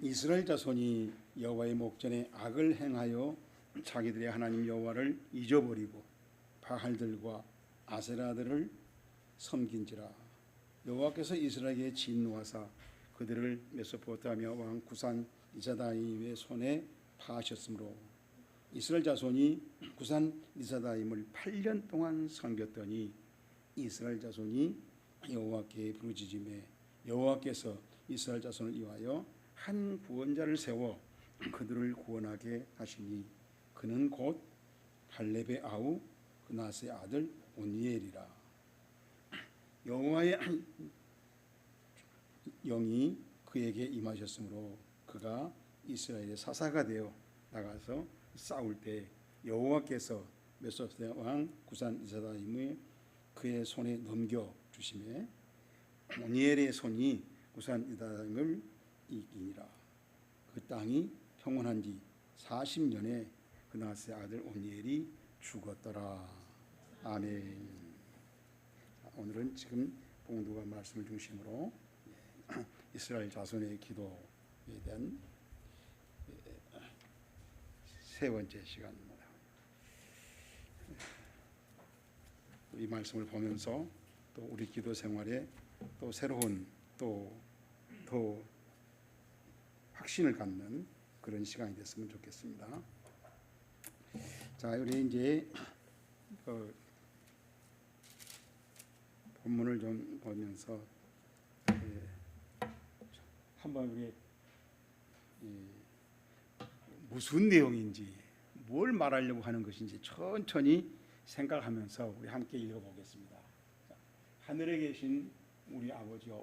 이스라엘 자손이 여호와의 목전에 악을 행하여 자기들의 하나님 여호와를 잊어버리고 바알들과 아세라들을 섬긴지라. 여호와께서 이스라엘에게 진노하사 그들을 메소포타미아 왕 구산 리사다임의 손에 파하셨으므로 이스라엘 자손이 구산 리사다임을 8년 동안 섬겼더니 이스라엘 자손이 여호와께 부르짖음에 여호와께서 이스라엘 자손을 위하여 한 구원자를 세워 그들을 구원하게 하시니 그는 곧 할렙의 아우 그낫의 아들 온니엘이라. 여호와의 영이 그에게 임하셨으므로 그가 이스라엘의 사사가 되어 나가서 싸울 때 여호와께서 메소포타미아 왕 구산 리사다임을 그의 손에 넘겨 주심에 온니엘의 손이 구산 리사다임을 이기니라. 그 땅이 평온한 지 40년에 그낫의 아들 온니엘이 죽었더라. 아멘. 오늘은 지금 봉두가 말씀을 중심으로 이스라엘 자손의 기도에 대한 세 번째 시간입니다. 이 말씀을 보면서 또 우리 기도 생활에 또 새로운 또 더 확신을 갖는 그런 시간이 됐으면 좋겠습니다. 자, 우리 이제 본문을 좀 보면서 한번 우리 무슨 내용인지 뭘 말하려고 하는 것인지 천천히 생각하면서 우리 함께 읽어보겠습니다. 자, 하늘에 계신 우리 아버지여,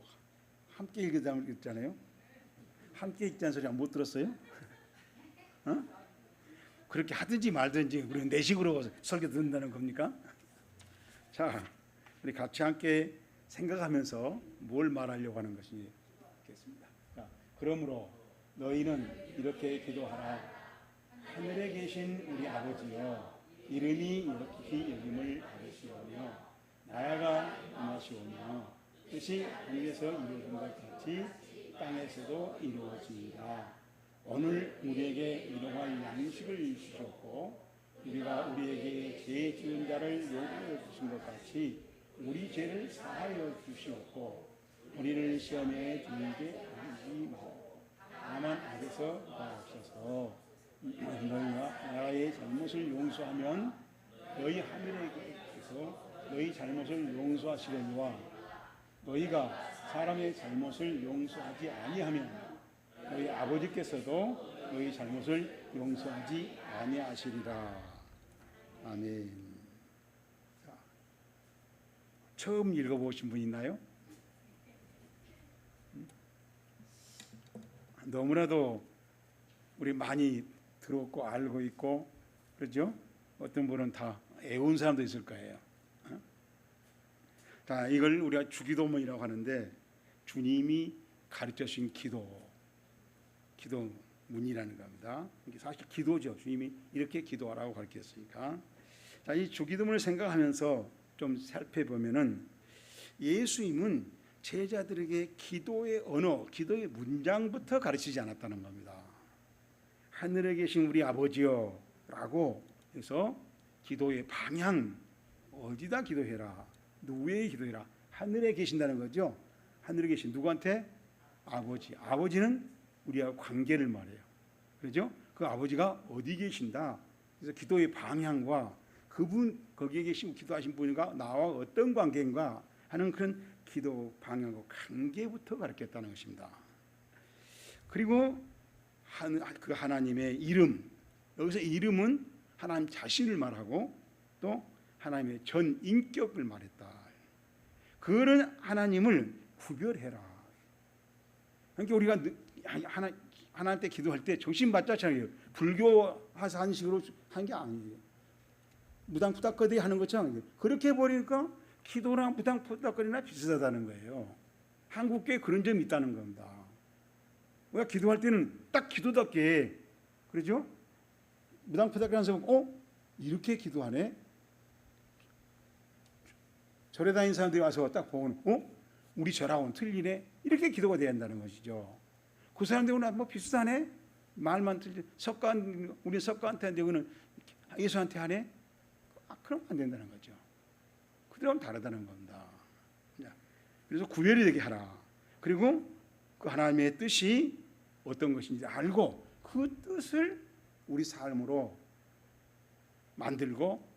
함께 읽으자고 했잖아요. 함께 읽자는 소리 못 들었어요? 그렇게 하든지 말든지 우리는 내 식으로 설교 듣는다는 겁니까? 자, 우리 같이 함께 생각하면서 뭘 말하려고 하는 것인지 겠습니다. 자, 그러므로 너희는 이렇게 기도하라. 하늘에 계신 우리 아버지여, 이름이 이렇게 여김을 받으시오며 나라가 임하시오며 뜻이 하늘에서 이루어진 것 같이 땅에서도 이루어지리라. 오늘 우리에게 일용할 양식을 주셨고 우리가 우리에게 죄 지은 자를 용서해 주신 것 같이 우리 죄를 사하여 주시옵고 우리를 시험에 들게 하지 마옵고 다만 악에서 나옵소서. 너희가 나의 잘못을 용서하면 너희 하늘에 계셔서 너희 잘못을 용서하시려니와 너희가 사람의 잘못을 용서하지 아니하면 너희 아버지께서도 너희 잘못을 용서하지 아니하시리라. 아멘. 자, 처음 읽어보신 분 있나요? 너무나도 우리 많이 들었고 알고 있고 그렇죠? 어떤 분은 다 애운 사람도 있을 거예요. 자, 이걸 우리가 주기도문이라고 하는데 주님이 가르쳐 주신 기도문이라는 겁니다. 이게 사실 기도죠. 주님이 이렇게 기도하라고 가르쳤으니까. 자, 이 주기도문을 생각하면서 좀 살펴보면은 예수님은 제자들에게 기도의 언어, 기도의 문장부터 가르치지 않았다는 겁니다. 하늘에 계신 우리 아버지여 라고 해서 기도의 방향, 어디다 기도해라, 누구에게 기도해라, 하늘에 계신다는 거죠. 하늘에 계신 누구한테? 아버지. 아버지는 우리와 관계를 말해요. 그렇죠? 그 아버지가 어디 계신다. 그래서 기도의 방향과 그분 거기에 계시고 기도하신 분과 나와 어떤 관계인가 하는 그런 기도 방향과 관계부터 가르쳤다는 것입니다. 그리고 그 하나님의 이름, 여기서 이름은 하나님 자신을 말하고 또 하나님의 전 인격을 말했다. 그런 하나님을 구별해라. 그러니까 우리가 하나님께 기도할 때 정신바짝차려요. 불교 한식으로 한 게 아니에요. 무당푸닥거리 하는 것처럼 그렇게 해버리니까 기도랑 무당푸닥거리나 비슷하다는 거예요. 한국교회 그런 점이 있다는 겁니다. 우리가 기도할 때는 딱 기도답게 그러죠? 무당푸닥거리 하는 사람 이렇게 기도하네? 절에 다니는 사람들이 와서 딱 보면 우리 절하고는 틀리네? 이렇게 기도가 돼야 한다는 것이죠. 그 사람들은 뭐 비슷하네. 말만 틀리. 석가한 우리 석가한테 하는데 그는 예수한테 하네. 그럼 안 된다는 거죠. 그들하고는 다르다는 겁니다. 그래서 구별이 되게 하라. 그리고 그 하나님의 뜻이 어떤 것인지 알고 그 뜻을 우리 삶으로 만들고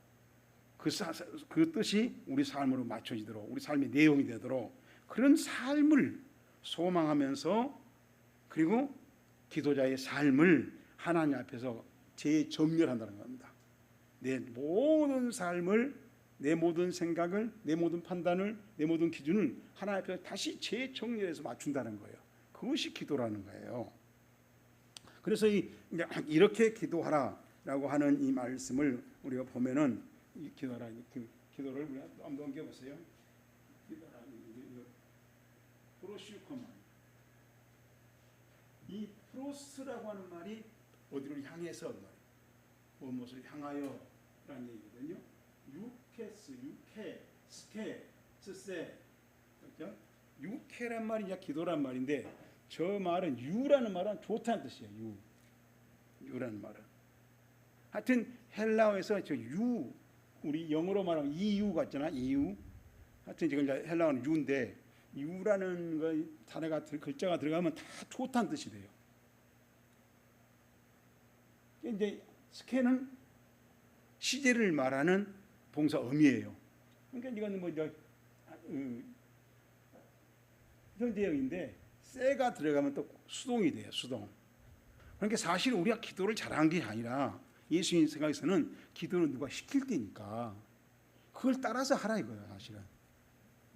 그 뜻이 우리 삶으로 맞춰지도록 우리 삶의 내용이 되도록 그런 삶을 소망하면서 그리고 기도자의 삶을 하나님 앞에서 재정렬한다는 겁니다. 내 모든 삶을 내 모든 생각을 내 모든 판단을 내 모든 기준을 하나님 앞에서 다시 재정렬해서 맞춘다는 거예요. 그것이 기도라는 거예요. 그래서 이렇게 기도하라라고 하는 이 말씀을 우리가 보면은 기도하라 기도를 우리가 한번 넘겨보세요. 기도하라 프로시코만 이 프로스라고 하는 말이 어디를 향해서 무엇을 향하여라는 얘기거든요. 유케스, 유케, 스케, 스세, 그렇죠? 유케란 말이 이제 기도란 말인데 저 말은 유라는 말은 좋다는 뜻이에요. 유라는 말은. 하여튼 헬라어에서 저 유 우리 영어로 말하면 이유 같잖아. 이유. 하여튼 지금 헬라어는 유인데 유라는 거 단어가 글자가 들어가면 다 좋다는 뜻이 돼요. 이제 스케는 시제를 말하는 동사 어미예요. 그러니까 이건 뭐 현재형인데 세가 들어가면 또 수동이 돼요. 수동. 그러니까 사실 우리가 기도를 잘한 게 아니라 예수님 생각에서는 기도는 누가 시킬 때니까 그걸 따라서 하라 이거예요. 사실은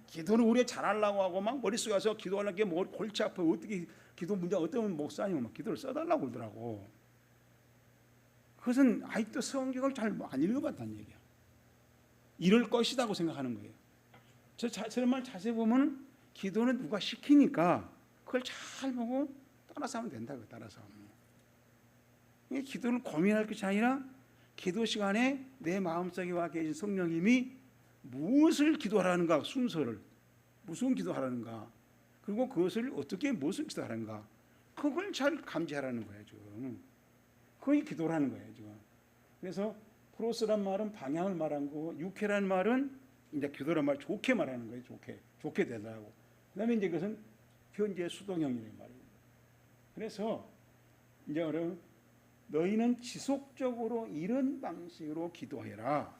기도는 우리가 잘하려고 하고 막 머릿속에 와서 기도하려는 게 뭐 골치 아파 어떻게 기도 문제 어떤 목사님은 막 기도를 써달라고 그러더라고. 그것은 아직도 성경을 잘 안 읽어봤다는 얘기야. 이럴 것이라고 생각하는 거예요. 저런 말 자세히 보면 기도는 누가 시키니까 그걸 잘 보고 따라서 하면 된다고. 따라서 하면. 기도는 고민할 것이 아니라 기도 시간에 내 마음속에 와 계신 성령님이 무엇을 기도하라는가 순서를 무슨 기도하라는가 그리고 그것을 어떻게 무엇을 기도하라는가 그걸 잘 감지하라는 거예요. 지금 그게 기도라는 거예요. 지금 그래서 프로스란 말은 방향을 말한 거고 유케란 말은 이제 기도란 말 좋게 말하는 거예요. 좋게 되더라고. 그다음에 이제 그것은 현재 수동형이라는 말입니다. 그래서 이제 너희는 지속적으로 이런 방식으로 기도해라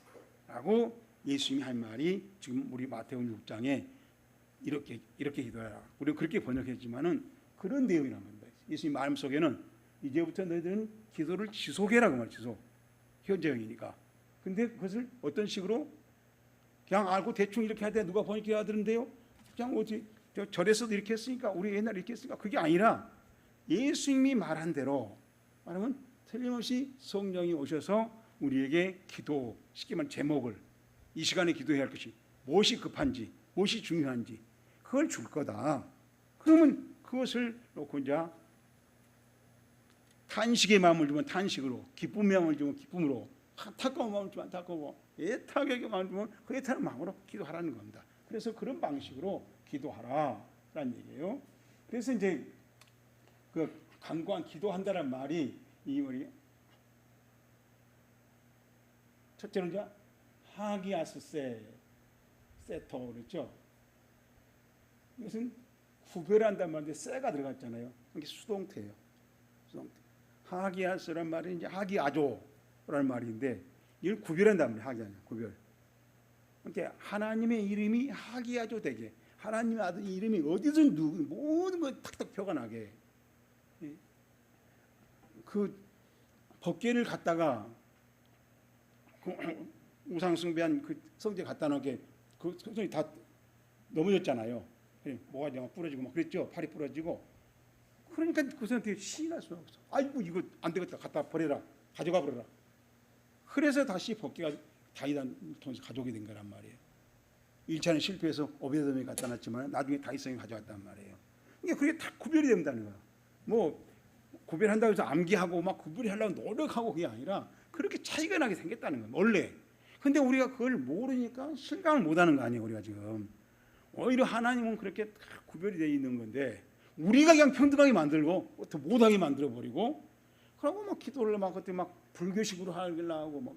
라고 예수님이 한 말이 지금 우리 마태복음 6장에 이렇게 기도해라. 우리가 그렇게 번역했지만은 그런 내용이란 말입니다. 예수님 마음 속에는 이제부터 너희들은 기도를 지속해라고 말이에요. 지속. 현재형이니까. 근데 그것을 어떤 식으로 그냥 알고 대충 이렇게 해야 돼. 누가 번역해 해야 되는데요. 그냥 어디 절에서도 이렇게 했으니까 우리 옛날에 이렇게 했으니까 그게 아니라 예수님이 말한 대로 말하면 틀림없이 성령이 오셔서 우리에게 기도 시키면 제목을 이 시간에 기도해야 할 것이 무엇이 급한지 무엇이 중요한지 그걸 줄 거다. 그러면 그것을 놓고 이제 탄식의 마음을 주면 탄식으로 기쁨의 마음을 주면 기쁨으로 안타까운 마음을 주면 안타까워 애타게 마음을 주면 그 애타는 마음으로 기도하라는 겁니다. 그래서 그런 방식으로 기도하라라는 얘기예요. 그래서 이제 그 간구한 기도한다는 말이 이 우리 첫째는 이제 하기아스 세토 그랬죠. 이것은 구별한단 말인데 세가 들어갔잖아요. 이게 수동태예요. 수동태. 하기아스란 말이 이제 하기아조라는 말인데 이걸 구별한단 말이에요. 하기아조 구별. 그러니까 하나님의 이름이 하기아조 되게 하나님의 아들 이름이 어디든 모든 거 탁탁 표가 나게. 그 법궤를 갖다가 그 우상 숭배한 그 성제 갖다 놓게 그 성전이 다 넘어졌잖아요. 뭐가 막 부러지고 막 그랬죠. 팔이 부러지고. 그러니까 그 사람한테 시인할 수가 없어. 아이고 이거 안 되겠다. 갖다 버려라. 가져가 버려라. 그래서 다시 법궤가 다윗을 통해서 가져오게 된 거란 말이에요. 1차는 실패해서 오베데돔이 갖다 놨지만 나중에 다윗성이 가져왔단 말이에요. 그러니까 그게 다 구별이 된다는 거야. 뭐 구별한다고 해서 암기하고 막 구별하려고 노력하고 그게 아니라 그렇게 차이가 나게 생겼다는 거예요. 원래. 근데 우리가 그걸 모르니까 실감을 못하는 거 아니에요. 우리가 지금 오히려 하나님은 그렇게 다 구별이 되어 있는 건데 우리가 그냥 평등하게 만들고 또 못하게 만들어 버리고, 그러고 막 기도를 막 그때 막 불교식으로 하려고 막.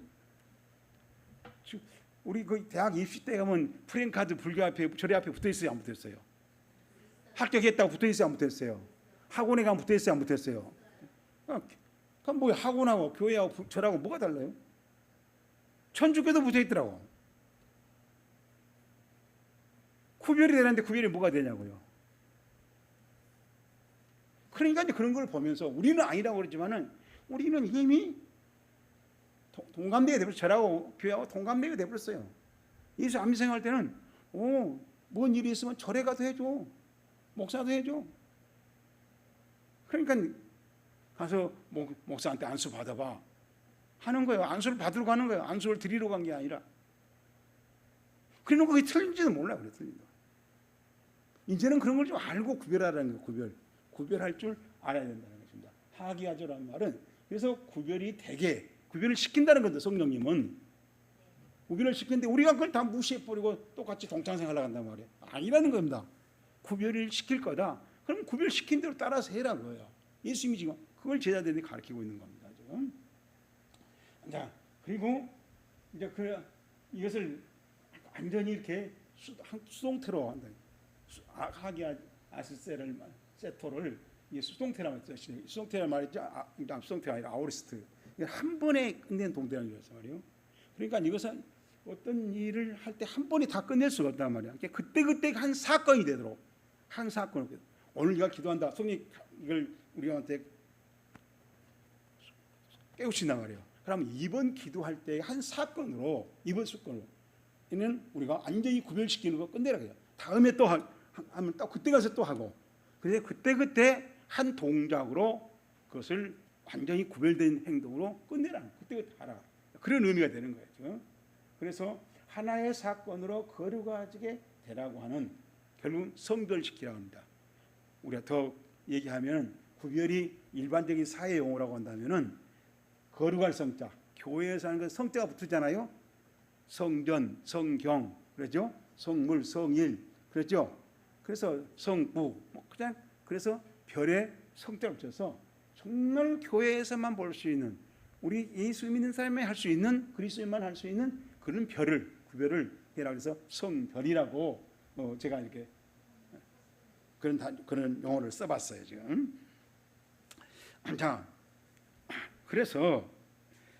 우리 그 대학 입시 때 가면 프랭카드 불교 앞에 절에 앞에 붙어 있어요, 안 붙어 있어요? 합격했다고 붙어 있어요, 안 붙어 있어요? 학원에 가면 붙어 있어요, 안 붙어 있어요? 그럼 뭐 학원하고 교회하고 절하고 뭐가 달라요? 천주교도 붙어 있더라고. 구별이 되는데 구별이 뭐가 되냐고요. 그러니까 이제 그런 걸 보면서 우리는 아니라고 그러지만은 우리는 이미 동갑내가 되버렸어요. 저하고 교회하고 동갑내가 되버렸어요. 예수 암생할 때는 뭔 일이 있으면 절에 가도 해줘, 목사도 해줘. 그러니까 가서 목사한테 안수 받아봐 하는 거예요. 안수를 받으러 가는 거예요. 안수를 드리러 간 게 아니라. 그러는 그게 틀린지도 몰라요. 그래, 틀린다. 이제는 그런 걸 좀 알고 구별하라는 거예요. 구별할 줄 알아야 된다는 것입니다. 하기하죠라는 말은 그래서 구별이 되게 구별을 시킨다는 건데, 성령님은 구별을 시키는데 우리가 그걸 다 무시해버리고 똑같이 동창생활 한단 말이에요. 아니라는 겁니다. 구별을 시킬 거다. 그럼 구별시킨 대로 따라서 해라는 거예요. 예수님이 지금 그걸 제자들이 가르치고 있는 겁니다. 지금. 자, 그리고 이제 이것을 완전히 이렇게 수동태로 한다. 하기아시세를 세토를 수동태라고 했죠. 수동태란 말이죠. 수동태가 아니라 아오리스트. 한 번에 끝낸 동태라는 거였어 말이에요. 그러니까 이것은 어떤 일을 할 때 한 번에 다 끝낼 수가 없단 말이야. 그때 한 사건이 되도록 한 사건. 오늘 네가 기도한다. 성령 이걸 우리한테 깨우친단 말이에요. 그러면 이번 기도할 때 한 사건으로 이번 사건으로 이는 우리가 완전히 구별시키는 거 끝내라 그래요. 다음에 또 하면 또 그때 가서 또 하고. 그래서 그때 한 동작으로 그것을 완전히 구별된 행동으로 끝내라. 그때 하라. 그런 의미가 되는 거예요. 그래서 하나의 사건으로 거룩하게 되라고 하는, 결국은 성별시키라고 합니다. 우리가 더 얘기하면 구별이 일반적인 사회 용어라고 한다면은 거룩할 성자, 교회에서 하는 그 성자가 붙잖아요. 성전, 성경, 그렇죠? 성물, 성일, 그렇죠? 그래서 성부, 그냥 그래서 별의 성자를 붙여서 정말 교회에서만 볼 수 있는, 우리 예수 믿는 사람이 할 수 있는, 그리스도인만 할 수 있는 그런 별을 구별을 해라. 그래서 성별이라고 제가 이렇게 그런 용어를 써봤어요 지금. 그래서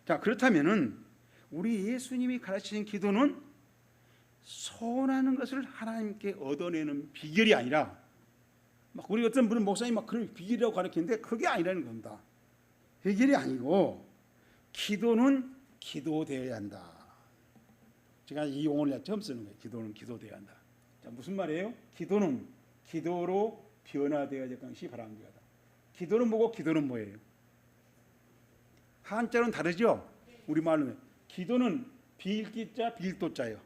그렇다면은 우리 예수님이 가르치신 기도는 소원하는 것을 하나님께 얻어내는 비결이 아니라, 우리 어떤 분은 목사님 그런 비결이라고 가르치는데 그게 아니라는 겁니다. 비결이 아니고 기도는 기도되어야 한다. 제가 이 용어를 처음 쓰는 거예요. 기도는 기도되어야 한다. 무슨 말이에요? 기도는 기도로 변화되어야 될 것이 바람직하다. 기도는 뭐고 기도는 뭐예요? 한자는 다르죠? 우리말로는 기도는 빌기자 빌도자예요.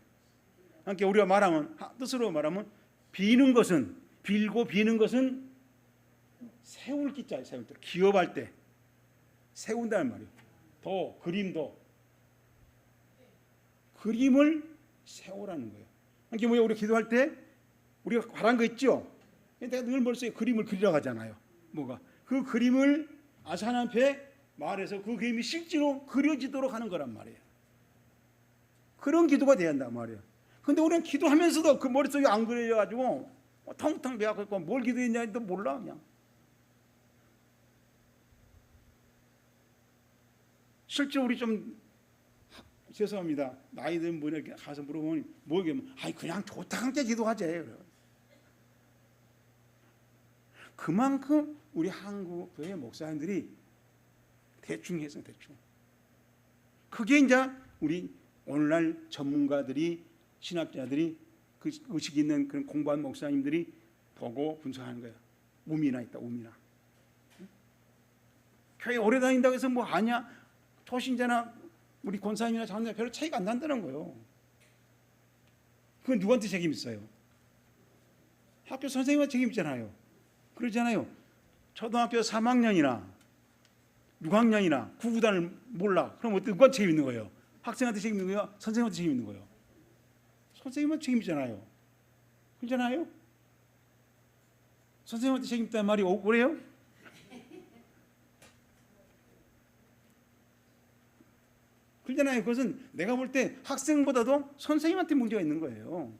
그러니까 우리가 말하면, 뜻으로 말하면 비는 것은, 빌고 비는 것은 세울 기자예요. 세울 때, 기업할 때 세운다는 말이에요. 그림도 그림을 세우라는 거예요. 그러니까 뭐야, 우리 기도할 때 우리가 바란 거 있죠? 내가 늘 머릿속에 그림을 그리라고 하잖아요. 그 그림을 하나님 앞에 말해서 그 그림이 실제로 그려지도록 하는 거란 말이에요. 그런 기도가 돼야 한단 말이에요. 근데 우리는 기도하면서도 그 머릿속에 안 그려져가지고 텅텅 비어갖고 뭘 기도했냐도 몰라 그냥. 실제 우리 좀 죄송합니다. 나이 든 분에게 가서 물어보면 뭐 얘기하면 그냥 좋다 함께 기도하지. 그만큼 우리 한국 교회 목사님들이 대충 해서 대충. 그게 이제 우리 오늘날 전문가들이, 신학자들이, 그 의식 있는 그런 공부한 목사님들이 보고 분석하는 거예요. 우미나 있다, 우미나. 교회 오래 다닌다고 해서 뭐 아냐? 초신자나 우리 권사님이나 장로님 별로 차이가 안 난다는 거예요. 그건 누구한테 책임 있어요? 학교 선생님한테 책임 있잖아요. 그러잖아요. 초등학교 3학년이나 6학년이나 구구단을 몰라. 그럼 누구한테 책임 있는 거예요? 학생한테 책임 있는 거예요? 선생님한테 책임 있는 거예요? 선생님한테 책임이잖아요. 그렇잖아요? 선생님한테 책임있다는 말이 억울해요? 그러잖아요. 그것은 내가 볼 때 학생보다도 선생님한테 문제가 있는 거예요.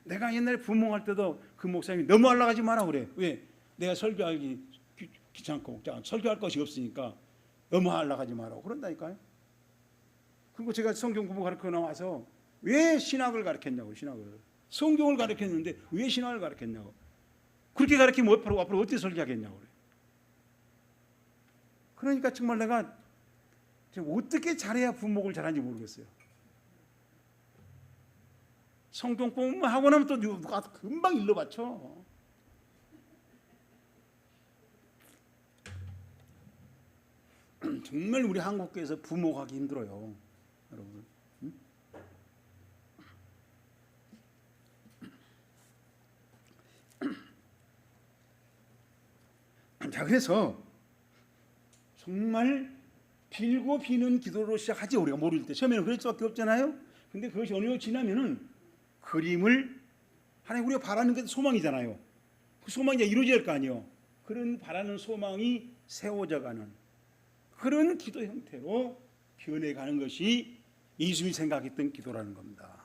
내가 옛날에 부모할 때도 그 목사님이 너무 올라가지 마라 그래. 왜? 내가 설교하기 귀찮고 설교할 것이 없으니까 너무 올라가지 마라고 그런다니까요. 그리고 제가 성경 공부 가르쳐 나와서 왜 신학을 가르쳤냐고. 신학을 성경을 가르쳤는데 왜 신학을 가르쳤냐고. 그렇게 가르치면 앞으로 어떻게 설교하겠냐고 그래. 그러니까 정말 내가 어떻게 잘해야 부목을 잘하는지 모르겠어요. 성경 공부만 하고 나면 또 누가 금방 일러 바쳐. 정말 우리 한국교회에서 부목하기 힘들어요, 여러분. 응? 자, 그래서 정말 빌고 비는 기도로 시작하지. 우리가 모를 때 처음에는 그럴 수밖에 없잖아요. 근데 그것이 어느 정도 지나면은 그림을 하나님 우리가 바라는 게 소망이잖아요. 그 소망이 이제 이루어질 거 아니에요. 그런 바라는 소망이 세워져가는 그런 기도 형태로 변해가는 것이 예수님이 생각했던 기도라는 겁니다.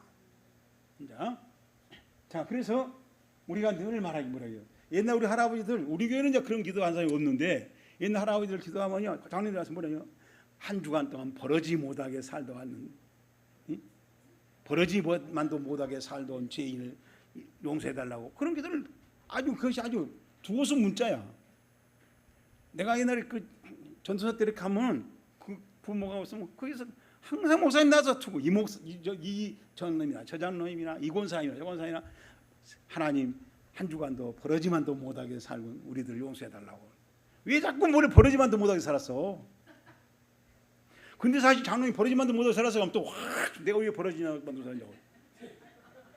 자, 그래서 우리가 늘 말하기 뭐라고요? 옛날 우리 할아버지들, 우리 교회는 이제 그런 기도한 사람이 없는데 옛날 할아버지들 기도하면요, 장로님들 와서 뭐라요? 한 주간 동안 버러지 못하게 살다 왔는, 버러지만도 못하게 살다 온 죄인을 용서해달라고 그런 기도를 그것이 아주 두어서 문자야. 내가 옛날에 그 전도사 때를 가면 그 부모가 없으면 거기서 항상 목사님 나서 투고 이 전놈이나 저 장로님이나 이 권사님이나 저 권사님이나 하나님 한 주간도 버러지만도 못하게 살고 우리들 용서해달라고. 왜 자꾸 뭐래 버러지만도 못하게 살았어? 근데 사실 장로님 버러지만도 못하게 살았어 하면 또 확 내가 왜 버러지만도 살냐고.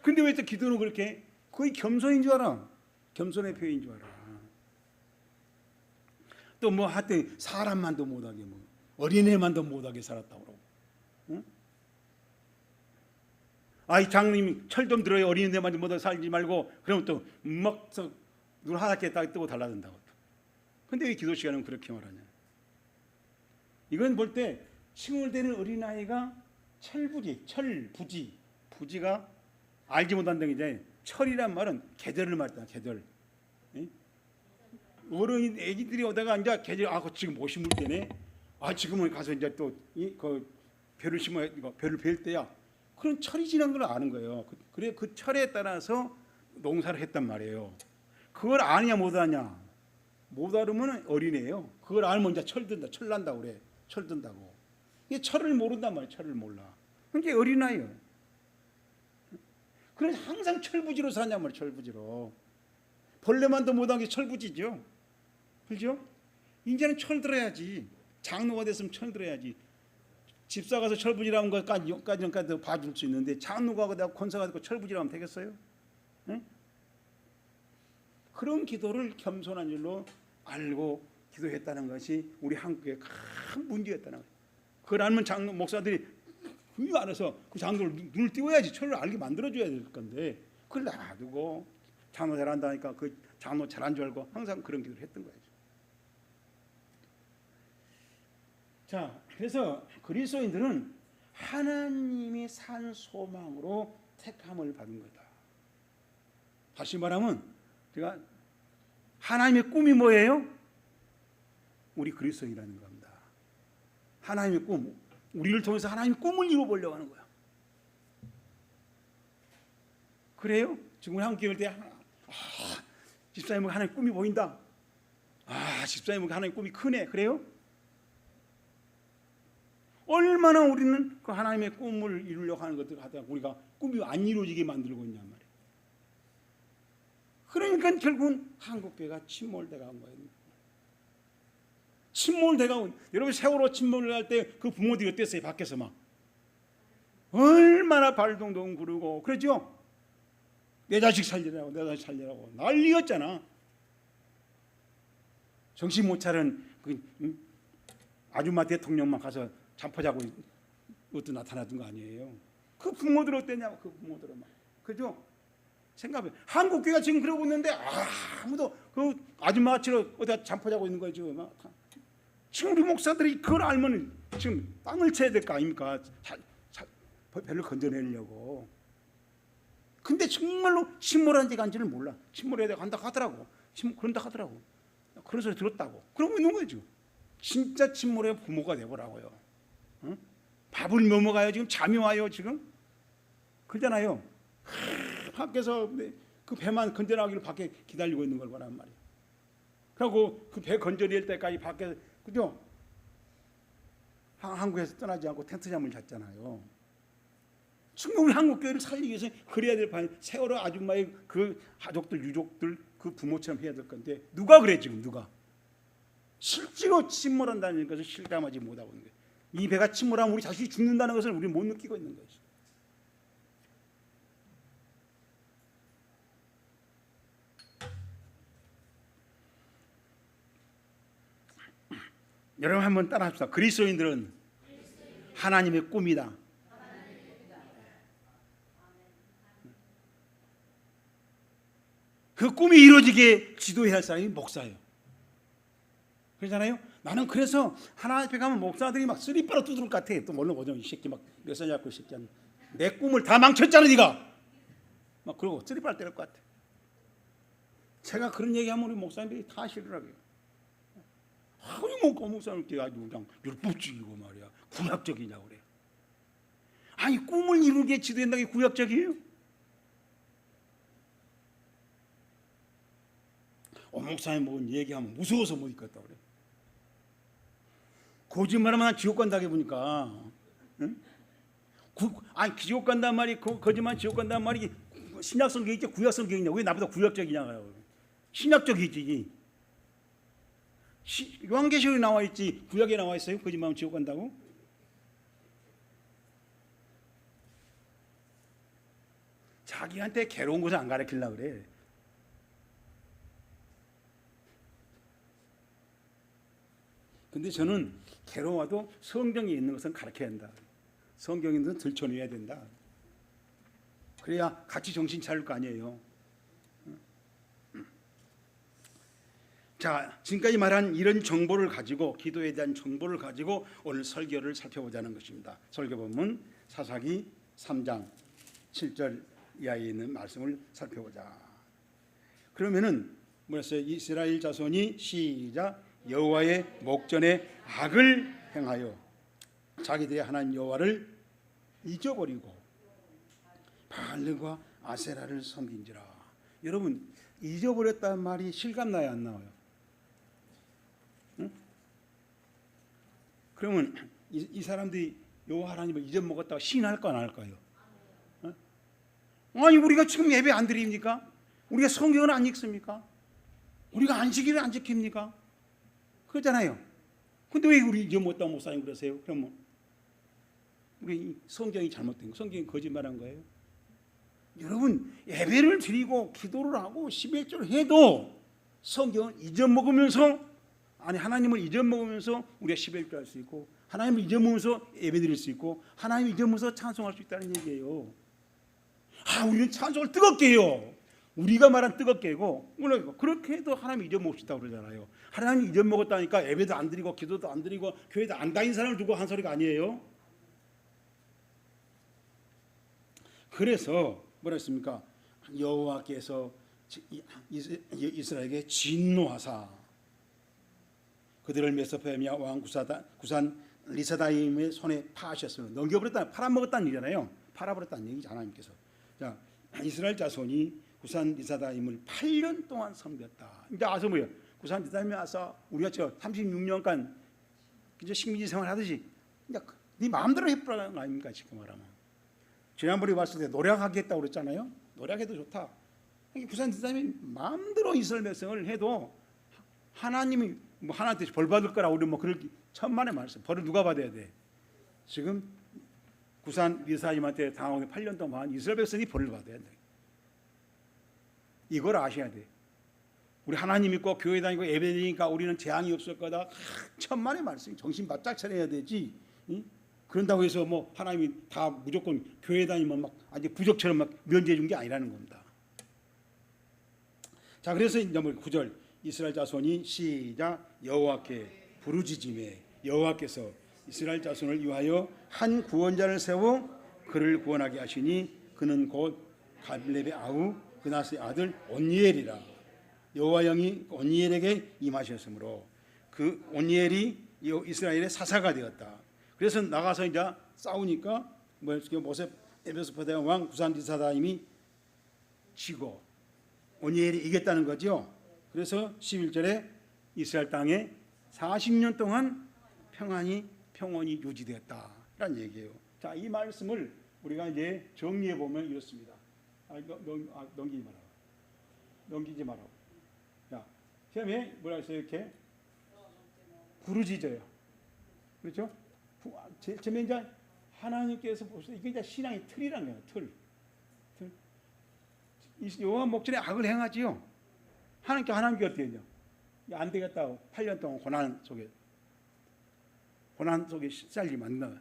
근데 왜 또 기도는 그렇게 거의 겸손인 줄 알아. 겸손의 표현인 줄 알아. 또 뭐 하여튼 사람만도 못하게 뭐 어린애만도 못하게 살았다고 그러고. 응? 아이 장로님 철 좀 들어요. 어린애만도 못하게 살지 말고 그러면 또 막 눈 하얗게 딱 뜨고 달라든다고. 근데 왜 기도 시간은 그렇게 말하냐. 이건 볼 때 칭얼대는 어린아이가 부지가 알지 못한다는 게 철이란 말은 계절을 말이다. 계절. 어른 애기들이 오다가 이제 계절 지금 못 심을 때네. 지금은 가서 이제 또 그 벼를 심어 이거 벼를 벨 때야. 그런 철이 지난 걸 아는 거예요. 그래 그 철에 따라서 농사를 했단 말이에요. 그걸 아느냐 못 아냐. 못 알으면 어린애예요. 그걸 알면 이제 철 난다고 그래. 철 든다고. 이게 철을 모른단 말이에요. 철을 몰라. 그게 어린아이예요. 그래서 항상 철부지로 사냔 말이에요. 철부지로. 벌레만도 못하게 철부지죠. 그렇죠? 이제는 철 들어야지. 장로가 됐으면 철 들어야지. 집사 가서 철부지라는 것까지는 봐줄 수 있는데 장로가 내가 권사가 되고 철부지라면 되겠어요? 네? 그런 기도를 겸손한 줄로 알고 기도했다는 것이 우리 한국의 큰 문제였다는 거예요. 그걸 알면 장로 목사들이 그 안에서 그 장로를 눈을 띄워야지 철을 알게 만들어줘야 될 건데 그걸 놔두고 장로 잘한다니까 그 장로 잘한 줄 알고 항상 그런 기도를 했던 거예요. 자, 그래서 그리스도인들은 하나님이 산 소망으로 택함을 받은 거다. 다시 말하면 제가 하나님의 꿈이 뭐예요? 우리 그리스도인이라는 겁니다. 하나님의 꿈, 우리를 통해서 하나님의 꿈을 이루어보려고 하는 거야. 그래요? 지금 한국 교회 때 집사님은 하나님의 꿈이 보인다. 집사님은 하나님의 꿈이 크네. 그래요? 얼마나 우리는 그 하나님의 꿈을 이루려고 하는 것들 하다가 우리가 꿈이 안 이루어지게 만들고 있냔 말이에요. 그러니까 결국은 한국교회가 침몰돼가 온 거예요. 침몰돼가 온. 여러분 세월호 침몰할 때 그 부모들이 어땠어요? 밖에서 막 얼마나 발동동 구르고 그러죠? 내 자식 살리라고 난리였잖아. 정신 못 차린 그 아줌마 대통령만 가서 잠포 자고 어떤 나타나던 거 아니에요? 그 부모들 어땠냐고. 그 부모들은 막 그죠? 생각해. 한국 교회가 지금 그러고 있는데 아무도 그 아줌마처럼 어디다 잠포 자고 있는 거죠. 지금 우리 목사들이 그걸 알면 지금 땅을 쳐야 될 거 아닙니까? 별로 건져내려고. 근데 정말로 침몰한 지 간지를 몰라. 침몰해야 한다 하더라고. 그런다 하더라고. 그런 소리 들었다고. 그러고 있는 거죠. 진짜 침몰의 부모가 되보라고요. 응? 밥을 넘어가요. 지금 잠이 와요. 지금 그러잖아요. 밖에서 그 배만 건져나오기를 밖에 기다리고 있는 걸 보란 말이에요. 그리고 그 배 건져낼 때까지 밖에, 그죠? 한국에서 떠나지 않고 텐트잠을 잤잖아요. 지금 우리 한국 교회를 살리기 위해서 그래야 될 판에 세월호 아줌마의 그 가족들 유족들 그 부모처럼 해야 될 건데 누가 그래 지금 누가? 실제로 침몰한다는 것을 실감하지 못하고 있는 거예요. 이 배가 침몰하면 우리 자식이 죽는다는 것을 우리는 못 느끼고 있는 거죠. 여러분 한번 따라합시다. 그리스도인들은 하나님의 꿈이다. 그 꿈이 이루어지게 지도해야 할 사람이 목사예요. 그러잖아요. 나는 그래서 하나님 앞에 가면 목사들이 막 쓰리바로 두드릴 것 같아. 또 물론 오죠. 이 새끼 막 몇 살 잡고 싶지 않나. 내 꿈을 다 망쳤잖아 네가. 막 그러고 쓰리바로 때릴 것 같아. 제가 그런 얘기하면 우리 목사님들이 다 싫으라고요. 우리 목사님께 아주 그냥 율법적이고 말이야. 구약적이냐고 그래. 아니 꿈을 이루게 지도한다는 게 구약적이에요? 목사님 뭐 얘기하면 무서워서 못 있겠다 그래. 거짓말하면 난 지옥 간다고 해보니까, 응? 아니 지옥 간단 말이 거짓말 지옥 간단 말이 신약 성경에 있지 구약 성경에 있냐? 왜 나보다 구약적이냐고요. 신약적이지. 요한계시록에 나와 있지 구약에 나와 있어요? 거짓말하면 지옥 간다고? 자기한테 괴로운 것을 안 가르치려고 그래. 근데 저는 괴로워도 성경에 있는 것은 가르쳐야 한다. 성경에 있는 것은 들춰내야 된다. 그래야 같이 정신 차릴 거 아니에요. 자, 지금까지 말한 이런 정보를 가지고 기도에 대한 정보를 가지고 오늘 설교를 살펴보자는 것입니다. 설교본문 사사기 3장 7절 이하에 있는 말씀을 살펴보자. 그러면은 뭐였어요? 이스라엘 자손이 시작 여호와의 목전에 악을 행하여 자기들의 하나님 여호와를 잊어버리고 바알과 아세라를 섬긴지라. 여러분 잊어버렸다는 말이 실감나요 안 나와요? 응? 그러면 이 사람들이 여호와 하나님을 잊어먹었다고 시인할까 안 할까요? 응? 아니 우리가 지금 예배 안 드립니까? 우리가 성경을 안 읽습니까? 우리가 안식일을 안 지킵니까? 그러잖아요. 근데 왜 우리 잊어먹었다고 목사님 그러세요? 그럼 뭐 우리 성경이 잘못된 거, 성경이 거짓말한 거예요? 여러분 예배를 드리고 기도를 하고 11조를 해도 성경을 잊어먹으면서 아니 하나님을 잊어먹으면서 우리가 11조 할 수 있고 하나님을 잊어먹으면서 예배 드릴 수 있고 하나님을 잊어먹으면서 찬송할 수 있다는 얘기예요. 우리는 찬송을 뜨겁게 해요. 우리가 말한 뜨겁게 하고 그렇게 해도 하나님 잊어먹읍시다 그러잖아요. 하나님 잊어먹었다니까 예배도 안 드리고 기도도 안 드리고 교회도 안 다닌 사람을 두고 한 소리가 아니에요. 그래서 뭐라 했습니까? 여호와께서 이스라엘에게 진노하사 그들을 메소포타미아 왕 구산 리사다임의 손에 파하셨으면 넘겨버렸다, 팔아먹었다는 얘기잖아요. 팔아버렸다는 얘기죠 하나님께서. 자, 이스라엘 자손이 구산 리사다임을 8년 동안 섬겼다. 이제 와서 뭐예요? 구산 리사다임이 와서 우리가 저 36년간 그저 식민지 생활하듯이 이제 네 마음대로 해보라는 거 아닙니까 지금 말하면. 지난번에 왔을 때 노력하겠다고 그랬잖아요. 노력해도 좋다. 구산 리사다임이 마음대로 이스라엘 백성을 해도 하나님이 뭐 하나한테 벌 받을 거라 우리 뭐 그럴 천만의 말씀. 벌을 누가 받아야 돼? 지금 구산 리사다임한테 당하고 8년 동안 이스라엘 백성이 벌을 받아야 돼. 이걸 아셔야 돼. 우리 하나님 믿고 교회 다니고 예배 드리니까 우리는 재앙이 없을 거다. 천만의 말씀. 정신 바짝 차려야 되지. 응? 그런다고 해서 뭐 하나님이 다 무조건 교회 다니면 막 아주 부족처럼 막 면제해 준 게 아니라는 겁니다. 자, 그래서 이제 9절 이스라엘 자손이 시작 여호와께 부르짖으매 여호와께서 이스라엘 자손을 위하여 한 구원자를 세워 그를 구원하게 하시니 그는 곧 갈렙의 아우 그나스의 아들 온니엘이라. 여호와 영이 온니엘에게 임하셨으므로 그 온니엘이 이스라엘의 사사가 되었다. 그래서 나가서 이제 싸우니까 모세 에베스포대 왕 구산리사다임이 지고 온니엘이 이겼다는 거죠. 그래서 11절에 이스라엘 땅에 40년 동안 평온이 유지되었다라는 얘기예요. 자, 이 말씀을 우리가 이제 정리해 보면 이렇습니다. 넘기지 말라고. 자, 처음에 뭐라 했어요? 이렇게 부르짖어요. 그렇죠? 처음에 이제 하나님께서 보시면 이게 이제 신앙의 틀이란 거예요. 틀. 여호와 목전에 악을 행하지요. 하나님께 어떻게 했냐? 안 되겠다고 8년 동안 고난 속에 시달리게 만들어.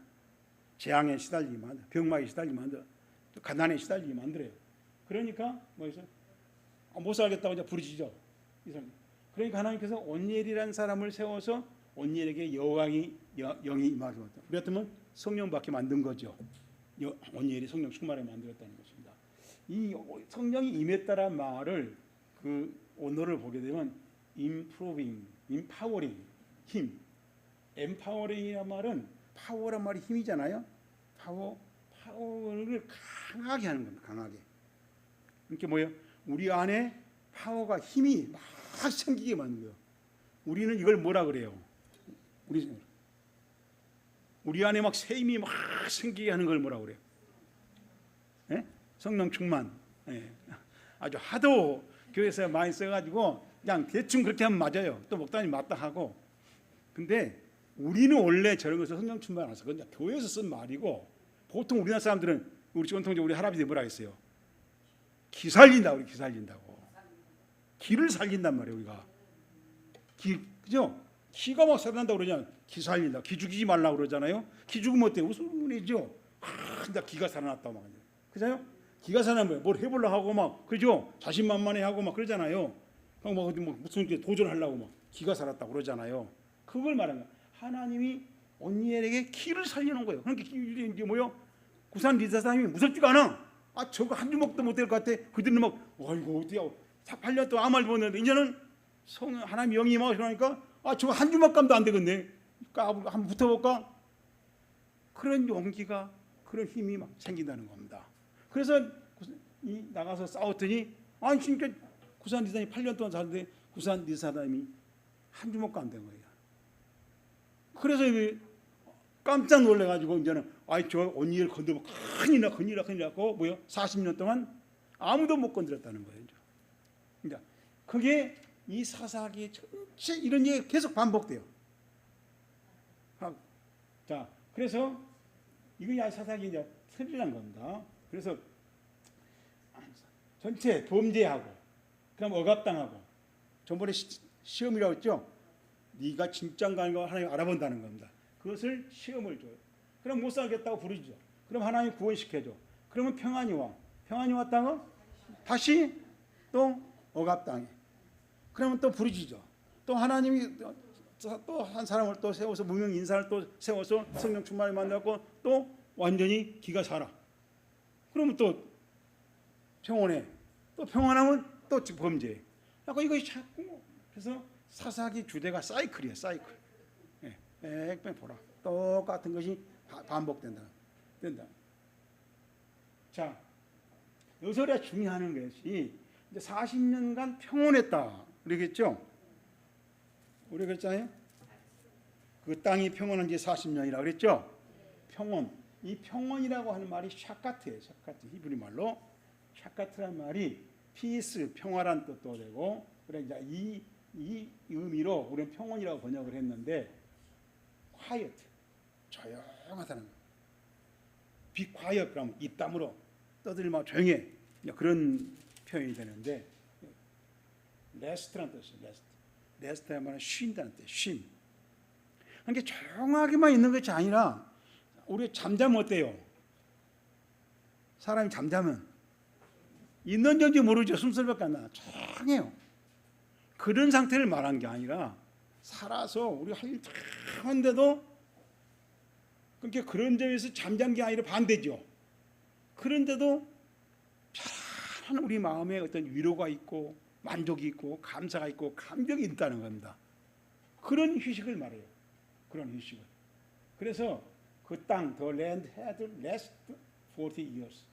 재앙에 시달리게 만들어. 병마에 시달리게 만들어. 또 가난에 시달리게 만들어요. 그러니까 뭐해서 못 살겠다고 이제 부르짖죠. 그러니까 하나님께서 온니엘이라는 사람을 세워서 온니엘에게 영이 임하게 그랬더니 성령 받게 만든 거죠. 온니엘이 성령 충만하게 만들었다는 것입니다. 이 성령이 임했다란 말을 그 언어를 보게 되면 improving, empowering, 힘. empowering이란 말은 파워란 말이 힘이잖아요. 파워를 강하게 하는 겁니다. 강하게. 이렇게 뭐예요? 우리 안에 파워가 힘이 막 생기게 만든 거예요. 우리는 이걸 뭐라 그래요? 우리 안에 막 새 힘이 막 생기게 하는 걸 뭐라 그래요? 예? 성령 충만. 예. 아주 하도 교회에서 많이 써가지고 그냥 대충 그렇게 하면 맞아요. 또 목사님 맞다 하고. 근데 우리는 원래 저런 것을 성령 충만 안 써. 그건 교회에서 쓴 말이고 보통 우리나라 사람들은 우리 전통적으로 우리 할아버지들 뭐라 했어요? 기 살린다고. 기를 살린단 말이에요. 우리가 그죠? 기가 막 살아난다고 그러냐? 기 살린다. 기 죽이지 말라고 그러잖아요. 기 죽으면 어때요? 웃음이죠. 근데 기가 살아났다고 막 그죠? 기가 살아나면 뭘 해보려고 하고 막 그죠? 자신만만해하고 막 그러잖아요. 뭐 무슨 도전하려고 막 기가 살았다고 그러잖아요. 그걸 말하는 거야. 하나님이 온니엘에게 기를 살려놓은 거예요. 그러니까 이게 뭐요? 구산 리사사님이 무섭지가 않아. 저거 한 주먹도 못 될 것 같아. 그들은 막 아이고 어디야? 8년 동안 아무 말도 못했는데 이제는 하나님 영이 임하고 그러니까 저거 한 주먹감도 안 되겠네. 그러니까 한번 붙어볼까? 그런 용기가 그런 힘이 막 생긴다는 겁니다. 그래서 나가서 싸웠더니 진짜 구산 리사님이 8년 동안 살았는데 구산 리사님이 한 주먹도 안 된 거예요. 그래서 깜짝 놀래가지고 이제는 저 온니엘 건드면 큰일 나고 뭐요? 40년 동안 아무도 못 건드렸다는 거예요. 이제 그게 이 사사기 전체 이런 얘기 계속 반복돼요. 자, 그래서 이거 사사기 이제 틀이란 겁니다. 그래서 전체 범죄하고 그다음 억압당하고 전번에 시험이라고 했죠. 네가 진짜인가 아닌가 하나님 알아본다는 겁니다. 그것을 시험을 줘요. 그럼 못 살겠다고 부르죠. 그럼 하나님 구원시켜줘. 그러면 평안이 와. 평안이 왔다가 다시 또 억압당해. 그러면 또 부르짖어. 또 하나님이 또 한 사람을 또 세워서 무명 인사를 또 세워서 성령 충만을 만나고 또 완전히 기가 살아. 그러면 또 평온해. 또 평안하면 또 범죄해. 이거 자꾸 그래서 사사기 주제가 사이클이에요. 사이클. 뺑뺑 보라. 똑같은 것이 반복된다. 자, 여기서 우리가 중요한 것이 이제 40년간 평온했다. 그러겠죠? 우리 그랬잖아요. 그 땅이 평온한 지 40년이라 그랬죠? 평온. 이 평온이라고 하는 말이 샤카트예요. 샤카트. 히브리 말로 샤카트란 말이 피스, 평화란 뜻도 되고 그래 이제 이 의미로 우리는 평온이라고 번역을 했는데 quiet, 조용하다는 거. be quiet 그러면 입 다물어 떠들마 조용해 그런 표현이 되는데 rest란 뜻이에요. rest란 말은 쉰다는 뜻. 쉼. 그러니까 조용하게만 있는 것이 아니라 우리 잠자면 어때요? 사람이 잠자면 있는지 모르죠. 숨소리밖에 안 나. 조용해요. 그런 상태를 말한 게 아니라 살아서 우리가 할 일 다 하는데도 그러니까 그런 점에서 잠잠 게 아니라 반대죠. 그런데도 편안한 우리 마음에 어떤 위로가 있고 만족이 있고 감사가 있고 감격이 있다는 겁니다. 그런 휴식을 말해요. 그런 휴식을. 그래서 그 땅, the land had rest 40 years.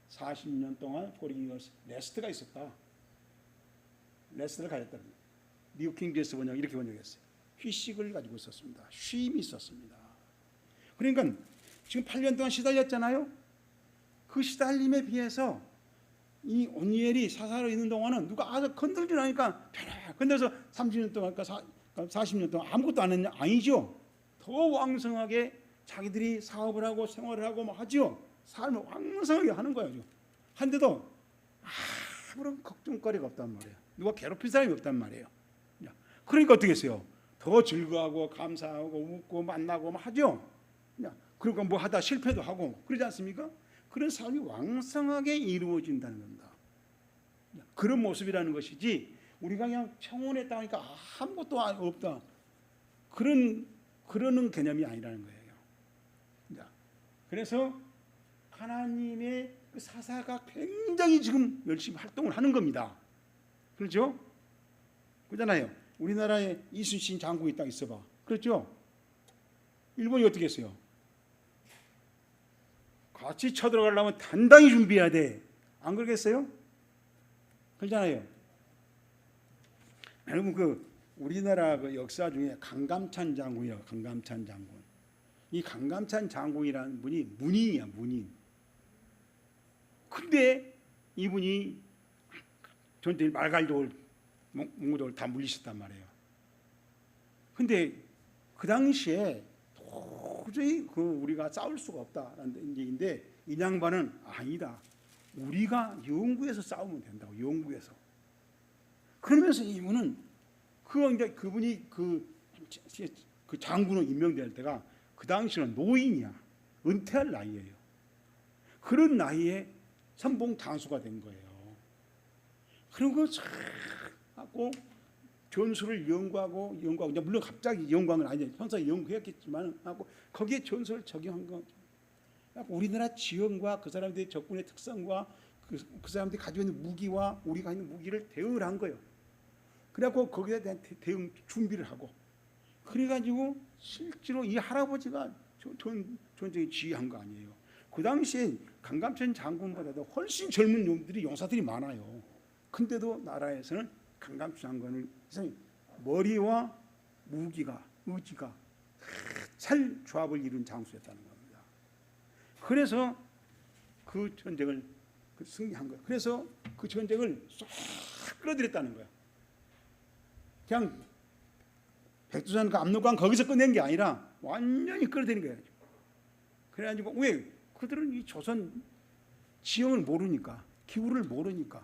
40년 동안 40 years 레스트가 있었다. 레스트를 가졌다. 미국 킹제스 번역 이렇게 번역했어요. 휴식을 가지고 있었습니다. 쉼이 있었습니다. 그러니까 지금 8년 동안 시달렸잖아요. 그 시달림에 비해서 이 온니엘이 사사로 있는 동안은 누가 아주 건들지 않으니까 편해. 건들어서 30년 동안, 40년 동안 아무것도 안 했냐? 아니죠. 더 왕성하게 자기들이 사업을 하고 생활을 하고 뭐 하죠. 삶을 왕성하게 하는 거예요. 한데도 아무런 걱정거리가 없단 말이에요. 누가 괴롭힐 사람이 없단 말이에요. 그러니까 어떻게 했어요? 더 즐거워하고 감사하고 웃고 만나고 뭐 하죠. 그리고 뭐 하다 실패도 하고 그러지 않습니까? 그런 삶이 왕성하게 이루어진다는 겁니다. 그런 모습이라는 것이지 우리가 그냥 평온했다 하니까 아무것도 없다. 그러는 개념이 아니라는 거예요. 그래서 하나님의 그 사사가 굉장히 지금 열심히 활동을 하는 겁니다. 그렇죠? 그렇잖아요. 우리나라에 이순신 장군이 딱 있어봐. 그렇죠? 일본이 어떻게 했어요? 같이 쳐들어가려면 단단히 준비해야 돼. 안 그러겠어요? 그렇잖아요. 여러분 그 우리나라 그 역사 중에 강감찬 장군이라고. 강감찬 장군. 이 강감찬 장군이라는 분이 문인이야. 문인. 근데 이분이 전쟁 말갈족을 몽고족을 다 물리쳤단 말이에요. 근데 그 당시에 도저히 그 우리가 싸울 수가 없다라는 얘기인데 이 양반은 아니다. 우리가 영구에서 싸우면 된다고. 영구에서. 그러면서 이분은 그분이 그 장군으로 임명될 때가 그 당시는 노인이야. 은퇴할 나이예요. 그런 나이에 선봉 장수가 된 거예요. 그리고 하고 전술을 연구하고 물론 갑자기 연구한 건 아니에요. 평소에 연구했겠지만 하고 거기에 전술을 적용한 거. 우리나라 지형과 그 사람들의 적군의 특성과 그 사람들이 가지고 있는 무기와 우리가 있는 무기를 대응을 한 거예요. 그래갖고 거기에 대한 대응 준비를 하고 그래가지고 실제로 이 할아버지가 전쟁에 지휘한 거 아니에요. 그 당시에 강감찬 장군보다도 훨씬 젊은 놈들이 용사들이 많아요. 근데도 나라에서는 강감찬 장군을 머리와 무기가 의지가 잘 조합을 이룬 장수였다는 겁니다. 그래서 그 전쟁을 승리한 거예요. 그래서 그 전쟁을 쏙 끌어들였다는 거예요. 그냥 백두산 그 압록강 거기서 끝낸 게 아니라 완전히 끌어들인 거예요. 그래가지고 왜? 그들은 이 조선 지형을 모르니까 기후를 모르니까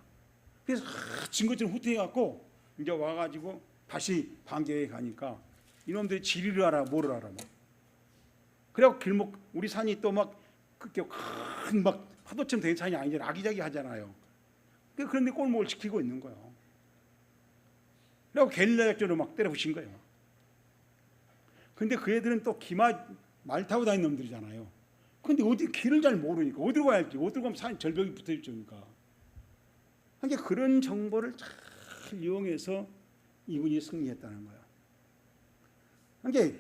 그래서 증거처럼 후퇴해갖고 이제 와가지고 다시 반겨에 가니까 이놈들이 지리를 알아 뭐를 알아 막. 그래갖고 길목 우리 산이 또 막 그렇게 큰 막 파도처럼 된 산이 아니잖아. 아기자기 하잖아요. 그런데 꼴목을 지키고 있는 거예요. 그래갖고 게릴라 작전으로 막 때려부신 거예요. 근데 그 애들은 또 기마 말 타고 다니는 놈들이잖아요. 근데 어디 길을 잘 모르니까 어디로 가야 할지 어디로 가면 산 절벽이 붙어 있으니까. 그러니까 그런 정보를 잘 이용해서 이분이 승리했다는 거예요. 그러니까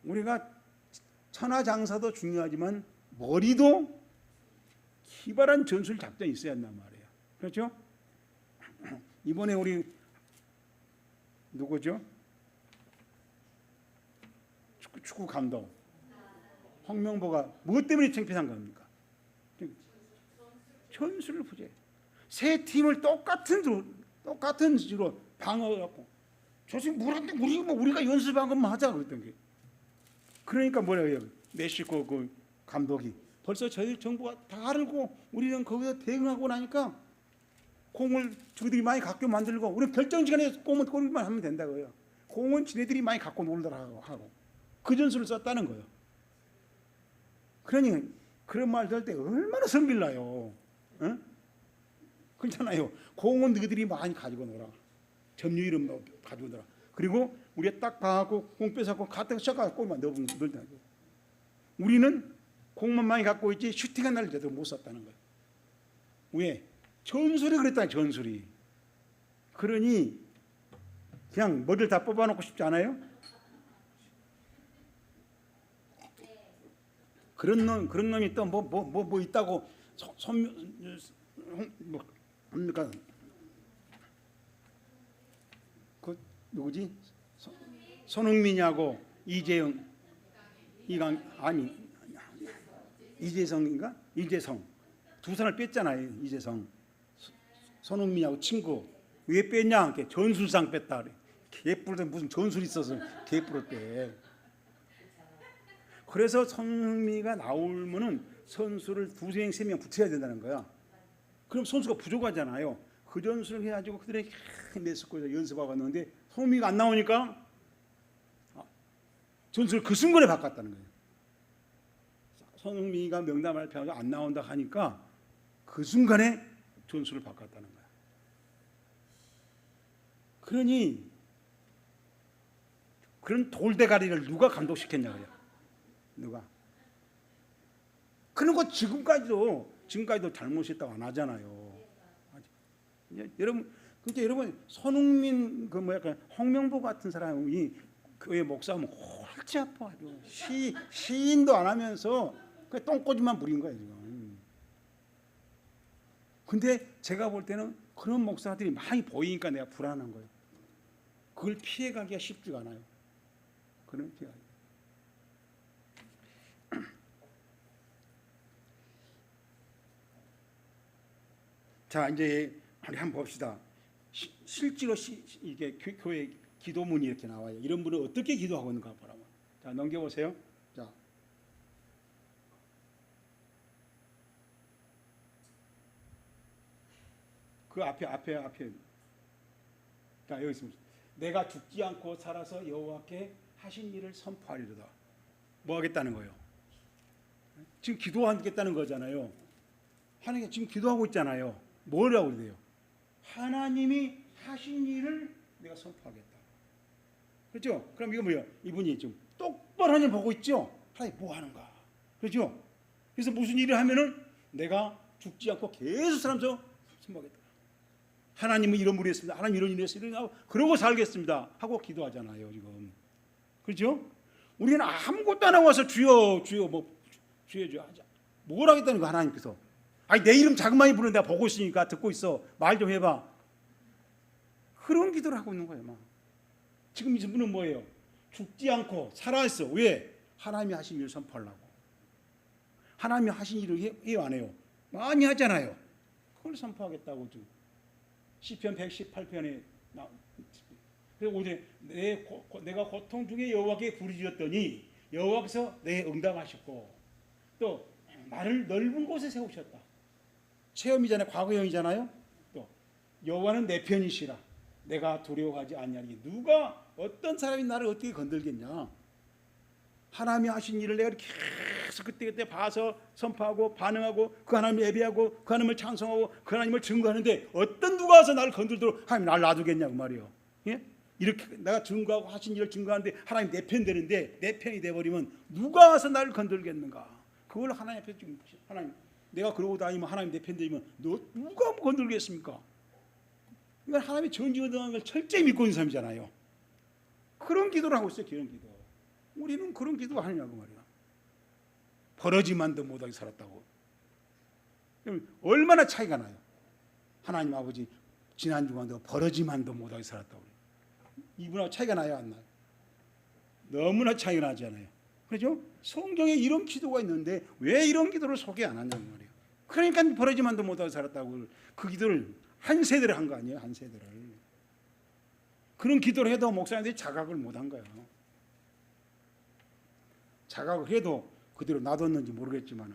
우리가 천하장사도 중요하지만 머리도 기발한 전술 작전이 있어야 한단 말이에요. 그렇죠? 이번에 우리 누구죠? 축구 감독 황명보가 무엇 때문에 창피한 겁니까? 전술을 부재. 세 팀을 똑같은 식으로 방어하고 저식 뭐라는데 우리가 연습한 것만 하자 그랬던 게. 그러니까 뭐라 해요? 멕시코 그 감독이 벌써 저희 정부가 다 알고 우리는 거기서 대응하고 나니까 공을 저들이 많이 갖게 만들고 우리 결정 시간에 골만 하면 된다고요. 공은 지네들이 많이 갖고 놀더라고 하고 그 전술을 썼다는 거예요. 그러니 그런 말 들 때 얼마나 성질나요. 응? 그렇잖아요. 공은 너희들이 많이 가지고 놀아. 점유 이름 가져오더라. 그리고 우리가 딱 봐갖고 공 뺏어갖고 갔다가 셔가 골만 넣는다. 우리는 공만 많이 갖고 있지 슈팅한 날 제대로 못 쐈다는 거예요. 왜? 전술이 그랬다. 전술이. 그러니 그냥 머리를 다 뽑아놓고 싶지 않아요? 그런 놈이 또 뭐 있다고 뭡니까? 그 누구지? 손흥민이하고 이재영 이재성인가? 이재성 두 사람을 뺐잖아요. 이재성 손흥민하고 친구 왜 뺐냐? 전술상 뺐다 그래. 개뿔대 무슨 전술이 있어서 개뿔었대. 그래서 손흥민이가 나오면은 선수를 두세 명, 세 명 붙여야 된다는 거야. 그럼 선수가 부족하잖아요. 그 전술을 해가지고 그들이 메스코에서 연습하고 왔는데 손흥민이가 안 나오니까 전술을 그 순간에 바꿨다는 거예요. 손흥민이가 명단 발표하고 안 나온다 하니까 그 순간에 전술을 바꿨다는 거야. 그러니 그런 돌대가리를 누가 감독시켰냐고요. 누가? 그런 거 지금까지도 잘못했다고 안 하잖아요. 여러분, 그러니까 여러분 손흥민 홍명보 같은 사람이 교회 목사하면 골치 아파가지고 시인도 안 하면서 그 똥꼬집만 부린 거예요 지금. 근데 제가 볼 때는 그런 목사들이 많이 보이니까 내가 불안한 거예요. 그걸 피해가기가 쉽지가 않아요. 그런 피해가. 자, 이제 우리 한번 봅시다. 실제로 이게 교회 기도문이 이렇게 나와요. 이런 분은 어떻게 기도하고 있는가 보라고. 자, 넘겨보세요. 자, 그 앞에. 자, 여기 있습니다. 내가 죽지 않고 살아서 여호와께 하신 일을 선포하리로다. 뭐 하겠다는 거예요? 지금 기도하겠다는 거잖아요. 하나님 지금 기도하고 있잖아요. 뭐라고 그래요? 하나님이 하신 일을 내가 선포하겠다. 그렇죠? 그럼 이거 뭐예요? 이분이 좀 똑바로 하나님 보고 있죠? 하나님 뭐 하는가? 그렇죠? 그래서 무슨 일을 하면은 내가 죽지 않고 계속 살면서 선포하겠다. 하나님은 이런 일을 했습니다. 하나님 이런 일을 했습니다. 그러고 살겠습니다. 하고 기도하잖아요, 지금. 그렇죠? 우리는 아무것도 안 하고 와서 주여 하자. 뭘 하겠다는 거 하나님께서. 아니 내 이름 자그마히 부르는 내가 보고 있으니까 듣고 있어. 말 좀 해봐. 그런 기도를 하고 있는 거예요. 막. 지금 이 분은 뭐예요? 죽지 않고 살아있어. 왜? 하나님이 하신 일을 선포하려고. 하나님이 하신 일을 해요 안 해요? 많이 하잖아요. 그걸 선포하겠다고 지금. 시편 118편에 그리고 오늘 내가 고통 중에 여호와께 부르짖었더니 여호와께서 내 응답하셨고 또 나를 넓은 곳에 세우셨다. 체험이잖아요. 과거형이잖아요. 또 여호와는 내 편이시라. 내가 두려워하지 아니하리니. 누가 어떤 사람이 나를 어떻게 건들겠냐. 하나님이 하신 일을 내가 계속 그때 봐서 선포하고 반응하고 그 하나님을 예배하고 그 하나님을 찬송하고 그 하나님을 증거하는데 어떤 누가 와서 나를 건들도록 하나님 나를 놔두겠냐고 말이에요. 예? 이렇게 내가 증거하고 하신 일을 증거하는데 하나님 내 편 되는데 내 편이 돼버리면 누가 와서 나를 건들겠는가. 그걸 하나님 앞에 지금 하나님 내가 그러고 다니면 하나님 내 편 되면 누가 건들겠습니까? 이건 하나님의 전지전능한 걸 철저히 믿고 있는 사람이잖아요. 그런 기도를 하고 있어요. 그런 기도. 우리는 그런 기도 하느냐고 말이야. 버러지만도 못하게 살았다고. 얼마나 차이가 나요. 하나님 아버지 지난주간도 버러지만도 못하게 살았다고. 이분하고 차이가 나요 안 나요? 너무나 차이가 나지 않아요. 그렇죠? 성경에 이런 기도가 있는데 왜 이런 기도를 소개 안 하냐고 말이에요. 그러니까 버러지만도 못하게 살았다고. 그 기도를 한 세대를 한 거 아니에요. 한 세대를. 그런 기도를 해도 목사님들이 자각을 못한 거예요. 자각을 해도 그대로 놔뒀는지 모르겠지만.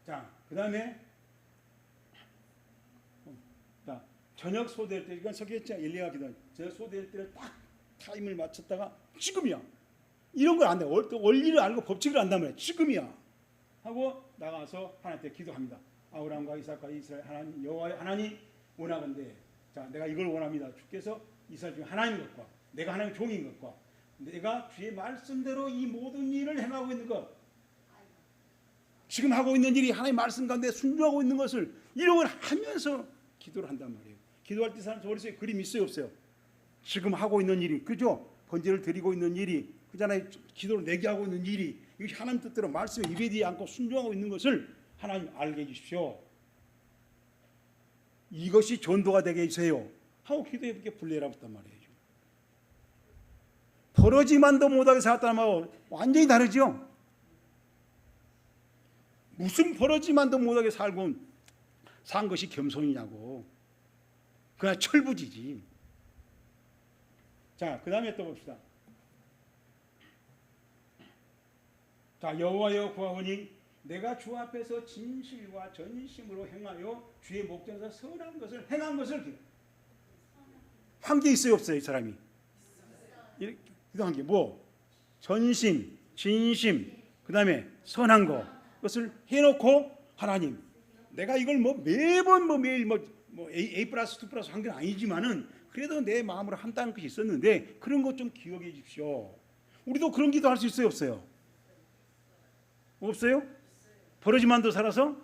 자, 그 다음에 저녁 소대할 때, 이건 서기했죠. 엘리야가 기도. 저녁 소대할 때를 딱 타임을 맞췄다가 지금이야. 이런 걸 안 돼. 원리를 알고 법칙을 안단 말이야. 지금이야. 하고 나가서 하나님께 기도합니다. 아브라함과 이삭과 이스라엘 하나님 여호와 하나님 원하건대 자, 내가 이걸 원합니다. 주께서 이스라엘 중 하나님 것과 내가 하나님 종인 것과 내가 주의 말씀대로 이 모든 일을 행하고 있는 것, 지금 하고 있는 일이 하나님의 말씀 가운데 순종하고 있는 것을 이런 걸 하면서 기도를 한단 말이에요. 기도할 때 사람 머릿속에 그림이 있어요, 없어요? 지금 하고 있는 일이, 그죠? 번제를 드리고 있는 일이, 그잖아요. 기도를 내게 하고 있는 일이, 이 하나님 뜻대로 말씀에 입에 뒤에 않고 순종하고 있는 것을 하나님 알게 해주십시오. 이것이 전도가 되게 해주세요 하고 기도해 볼게 불례라고 했단 말이에요. 버러지만도 못하게 살았다는 말하고 완전히 다르죠. 무슨 버러지만도 못하게 살고 산 것이 겸손이냐고. 그냥 철부지지. 자, 그 다음에 또 봅시다. 자, 여호와여 구하오니 내가 주 앞에서 진실과 전심으로 행하여 주의 목전에서 선한 것을 행한 것을 한 게 있어요, 없어요? 이 사람이 이렇게 기도한 게 뭐? 전심, 진심, 그 다음에 선한 거, 그것을 해놓고 하나님, 내가 이걸 뭐 매번 뭐 매일 뭐 A 플러스 2 플러스 한 건 아니지만은 그래도 내 마음으로 한다는 것이 있었는데 그런 것 좀 기억해 주십시오. 우리도 그런 기도 할 수 있어요, 없어요? 없어요? 버러지만도 살아서?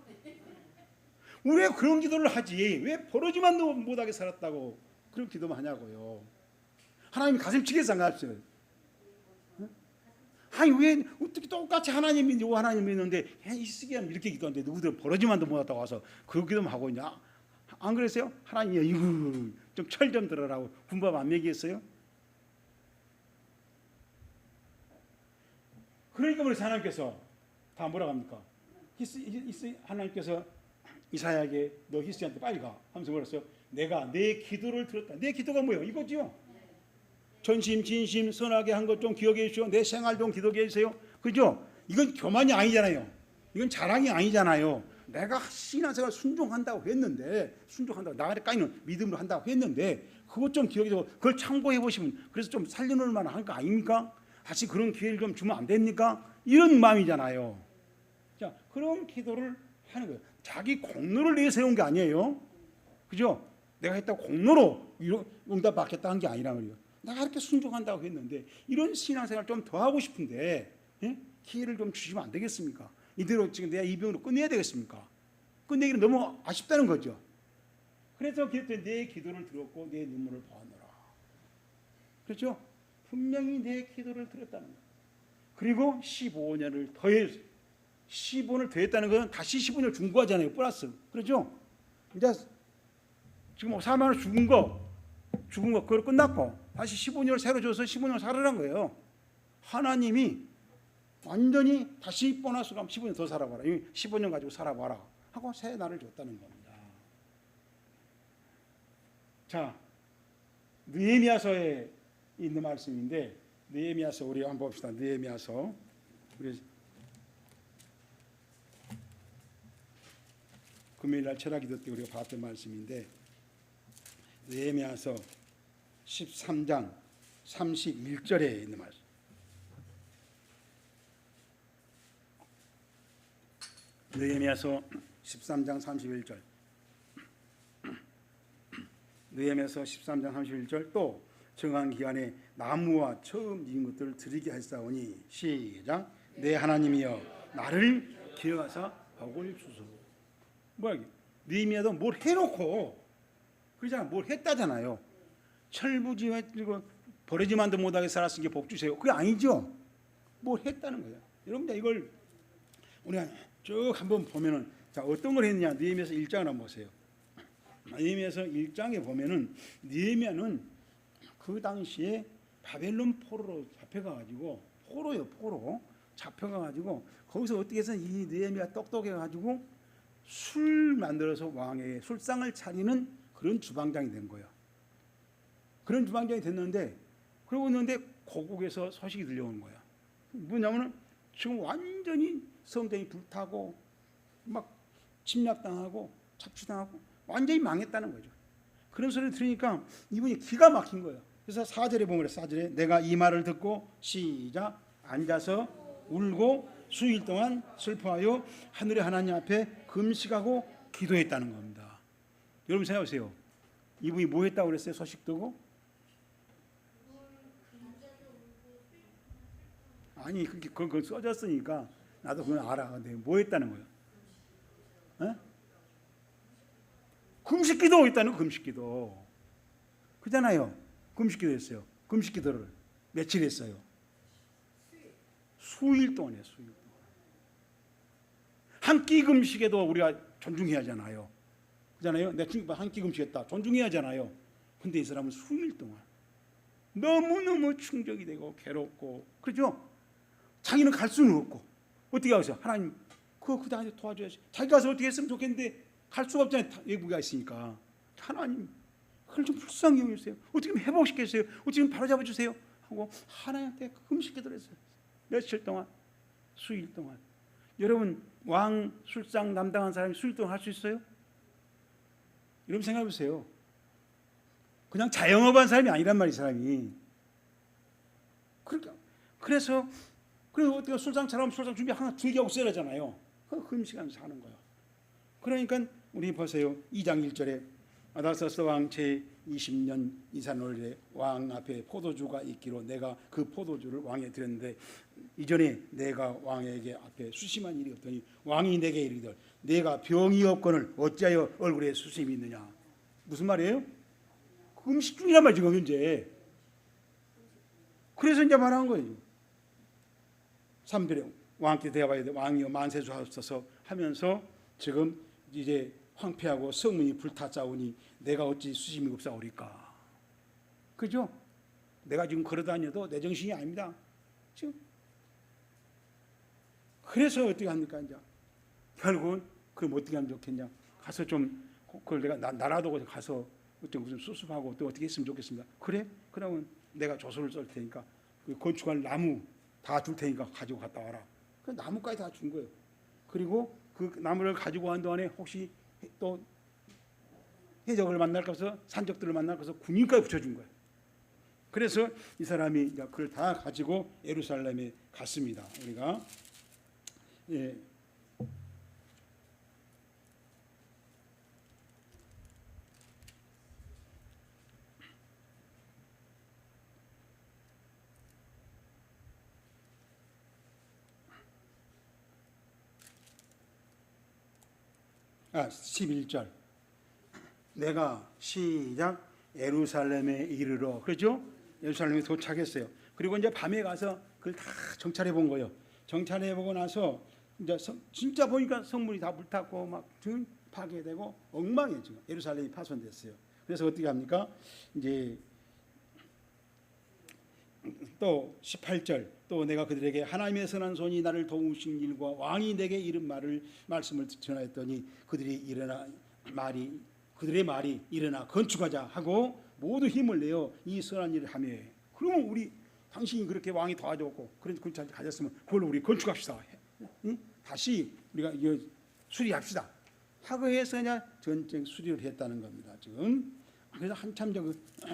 왜 그런 기도를 하지? 왜 버러지만도 못하게 살았다고 그런 기도만 하냐고요. 하나님 가슴 치겠어, 안 가슴? 아니 왜 어떻게 똑같이 하나님 믿고 하나님 믿는데 이쓰기야 이렇게 기도하는데 누구들 버러지만도 못하다고 와서 그 기도만 하고 있냐? 안 그랬어요? 하나님 이거 좀 철 좀 들어라고 군밥 안 먹이겠어요? 그러니까 우리 하나님께서 다 뭐라고 합니까? 하나님께서 이사야에게 너 히스기야한테 빨리 가 하면서 뭐랬어요? 내가 내 기도를 들었다. 내 기도가 뭐예요? 이거지요. 전심 진심 선하게 한 것 좀 기억해 주시오. 내 생활 좀 기도해 주세요. 그죠? 이건 교만이 아니잖아요. 이건 자랑이 아니잖아요. 내가 신앙생활 순종한다고 했는데, 순종한다고 나까지는 믿음으로 한다고 했는데 그것 좀 기억해 주고 그걸 참고해 보시면 그래서 좀 살려놓을 만한 거 아닙니까? 다시 그런 기회를 좀 주면 안 됩니까? 이런 마음이잖아요. 자, 그런 기도를 하는 거예요. 자기 공로를 내세운 게 아니에요. 그죠? 내가 했다고 공로로 응답 받겠다 한 게 아니란 말이에요. 내가 이렇게 순종한다고 했는데 이런 신앙생활 좀 더 하고 싶은데 기회를 좀 주시면 안 되겠습니까? 이대로 지금 내가 이 병으로 끝내야 되겠습니까? 끝내기는 너무 아쉽다는 거죠. 그래서 내 기도를 들었고 내 눈물을 보았노라. 그렇죠? 분명히 내 기도를 들었다는 거예요. 그리고 15년을 더해 15년을 더했다는 것은 다시 15년을 준 거잖아요. 플러스. 그렇죠? 이제 지금 4만 원 죽은 거 그걸 끝났고 다시 15년을 새로 줘서 15년을 살아란 거예요. 하나님이 완전히 다시 보너스로 하면 15년 더 살아봐라. 15년 가지고 살아봐라 하고 새 날을 줬다는 겁니다. 자, 느헤미야서에 있는 말씀인데 느헤미야서 우리 한번 봅시다. 느헤미야서 우리 금요일날 철학기도 때 우리가 봤던 말씀인데 느헤미야서 13장 31절에 있는 말씀. 느헤미야서 13장 31절. 느헤미야서 13장 31절 또 정한 기간에 나무와 처음 지은 것들을 드리게 하시사오니 시작. 내 하나님이여 나를 기억하사 복을 주소서. 뭐야 이게? 느헤미야도 뭘 해놓고 그러잖아. 뭘 했다잖아요. 철부지하고 버리지만도 못하게 살았으니 복 주세요. 그게 아니죠. 뭘 했다는 거예요. 여러분들 이걸 우리가 쭉 한번 보면은 자 어떤 걸 했느냐. 느헤미야서 1장을 한번 보세요. 느헤미야서 1장에 보면은 느헤미야는 그 당시에 바벨론 포로로 잡혀가가지고 포로 잡혀가가지고 거기서 어떻게 해서 이 느헤미야 똑똑해가지고 술 만들어서 왕에게 술상을 차리는 그런 주방장이 된 거예요. 그런 주방장이 됐는데 그러고 있는데 고국에서 소식이 들려오는 거야. 뭐냐면은 지금 완전히 성전이 불타고 막 침략당하고 착취당하고 완전히 망했다는 거죠. 그런 소리를 들으니까 이분이 기가 막힌 거예요. 그래서 4절에 보면 4절에 내가 이 말을 듣고 시작 앉아서 울고 수일 동안 슬퍼하여 하늘의 하나님 앞에 금식하고 기도했다는 겁니다. 여러분 생각하세요. 이분이 뭐 했다고 그랬어요? 소식 듣고? 아니 그거 써졌으니까 나도 그건 알아. 근데 뭐 했다는 거예요? 어? 금식기도 했다는 거. 금식기도 그잖아요. 금식기도 했어요. 금식기도를 며칠 했어요? 수일 동안 해요. 수일 동안. 한 끼 금식에도 우리가 존중해야 하잖아요. 그잖아요. 내가 한 끼 금식했다. 존중해야 하잖아요. 근데 이 사람은 수일 동안 너무너무 충격이 되고 괴롭고 그렇죠? 자기는 갈 수는 없고 어떻게 하겠어요? 하나님 그거 나한테 도와줘야지. 자기가 가서 어떻게 했으면 좋겠는데 갈 수가 없잖아요. 외부가 있으니까. 하나님 그걸 좀 불쌍히 여기세요. 어떻게 좀 회복시켜주세요. 어떻게 좀 바로잡아 주세요 하고 하나님한테 금식기도를 했어요. 며칠 동안, 수일 동안. 여러분 왕 술상 담당한 사람이 수일 동안 할 수 있어요? 여러분 생각해 보세요. 그냥 자영업한 사람이 아니란 말이에요. 사람이. 그러니까 그래서 어떻게 술상처럼 술상 준비 하나 즐겨 없애라잖아요. 그 금식하면서 하는 거예요. 그러니까 우리 보세요. 2장 1절에 아닥사스 왕 제20년 이산월에 왕 앞에 포도주가 있기로 내가 그 포도주를 왕에 드렸는데 이전에 내가 왕에게 앞에 수심한 일이 없더니 왕이 내게 이르기를 내가 병이 없거늘 어찌하여 얼굴에 수심이 있느냐. 무슨 말이에요? 금식 중이란 말이죠. 지금 현재. 그래서 이제 말한 거예요. 3절에 왕께 대하여 왕이여 만세주하옵소서 하면서 지금 이제 황폐하고 성문이 불타싸우니 내가 어찌 수심이 없사오리까. 그죠? 내가 지금 걸어다녀도 내 정신이 아닙니다. 지금. 그래서 어떻게 합니까? 이제 결국은 그럼 어떻게 하면 좋겠냐? 가서 좀 그걸 내가 나라도 가서 어떤 무슨 수습하고 또 어떻게 했으면 좋겠습니다. 그래? 그러면 내가 조서를 쏠 테니까 그 건축할 나무 다 줄 테니까 가지고 갔다 와라. 그 나무까지 다 준 거예요. 그리고 그 나무를 가지고 간 동안에 혹시 또 해적을 만날까 해서 산적들을 만날까 해서 군인까지 붙여준 거예요. 그래서 이 사람이 이제 그걸 다 가지고 예루살렘에 갔습니다. 우리가 11절 내가 시작 예루살렘에 이르러 그렇죠? 예루살렘에 도착했어요. 그리고 이제 밤에 가서 그걸 다 정찰해 본 거예요. 정찰해 보고 나서 이제 진짜 보니까 성문이 다 불탔고 막 파괴되고 엉망이에요. 지금 예루살렘이 파손됐어요. 그래서 어떻게 합니까? 이제 또 18절 또 내가 그들에게 하나님의 선한 손이 나를 도우신 일과 왕이 내게 이른 말씀을 전하였더니 그들의 말이 일어나 건축하자 하고 모두 힘을 내어 이 선한 일을 하며 그러면 우리 당신이 그렇게 왕이 도와줬고 그런 건축을 가졌으면 그걸로 우리 건축합시다. 응? 다시 우리가 수리합시다. 하고 해서 그냥 전쟁 수리를 했다는 겁니다. 지금 그래서 한참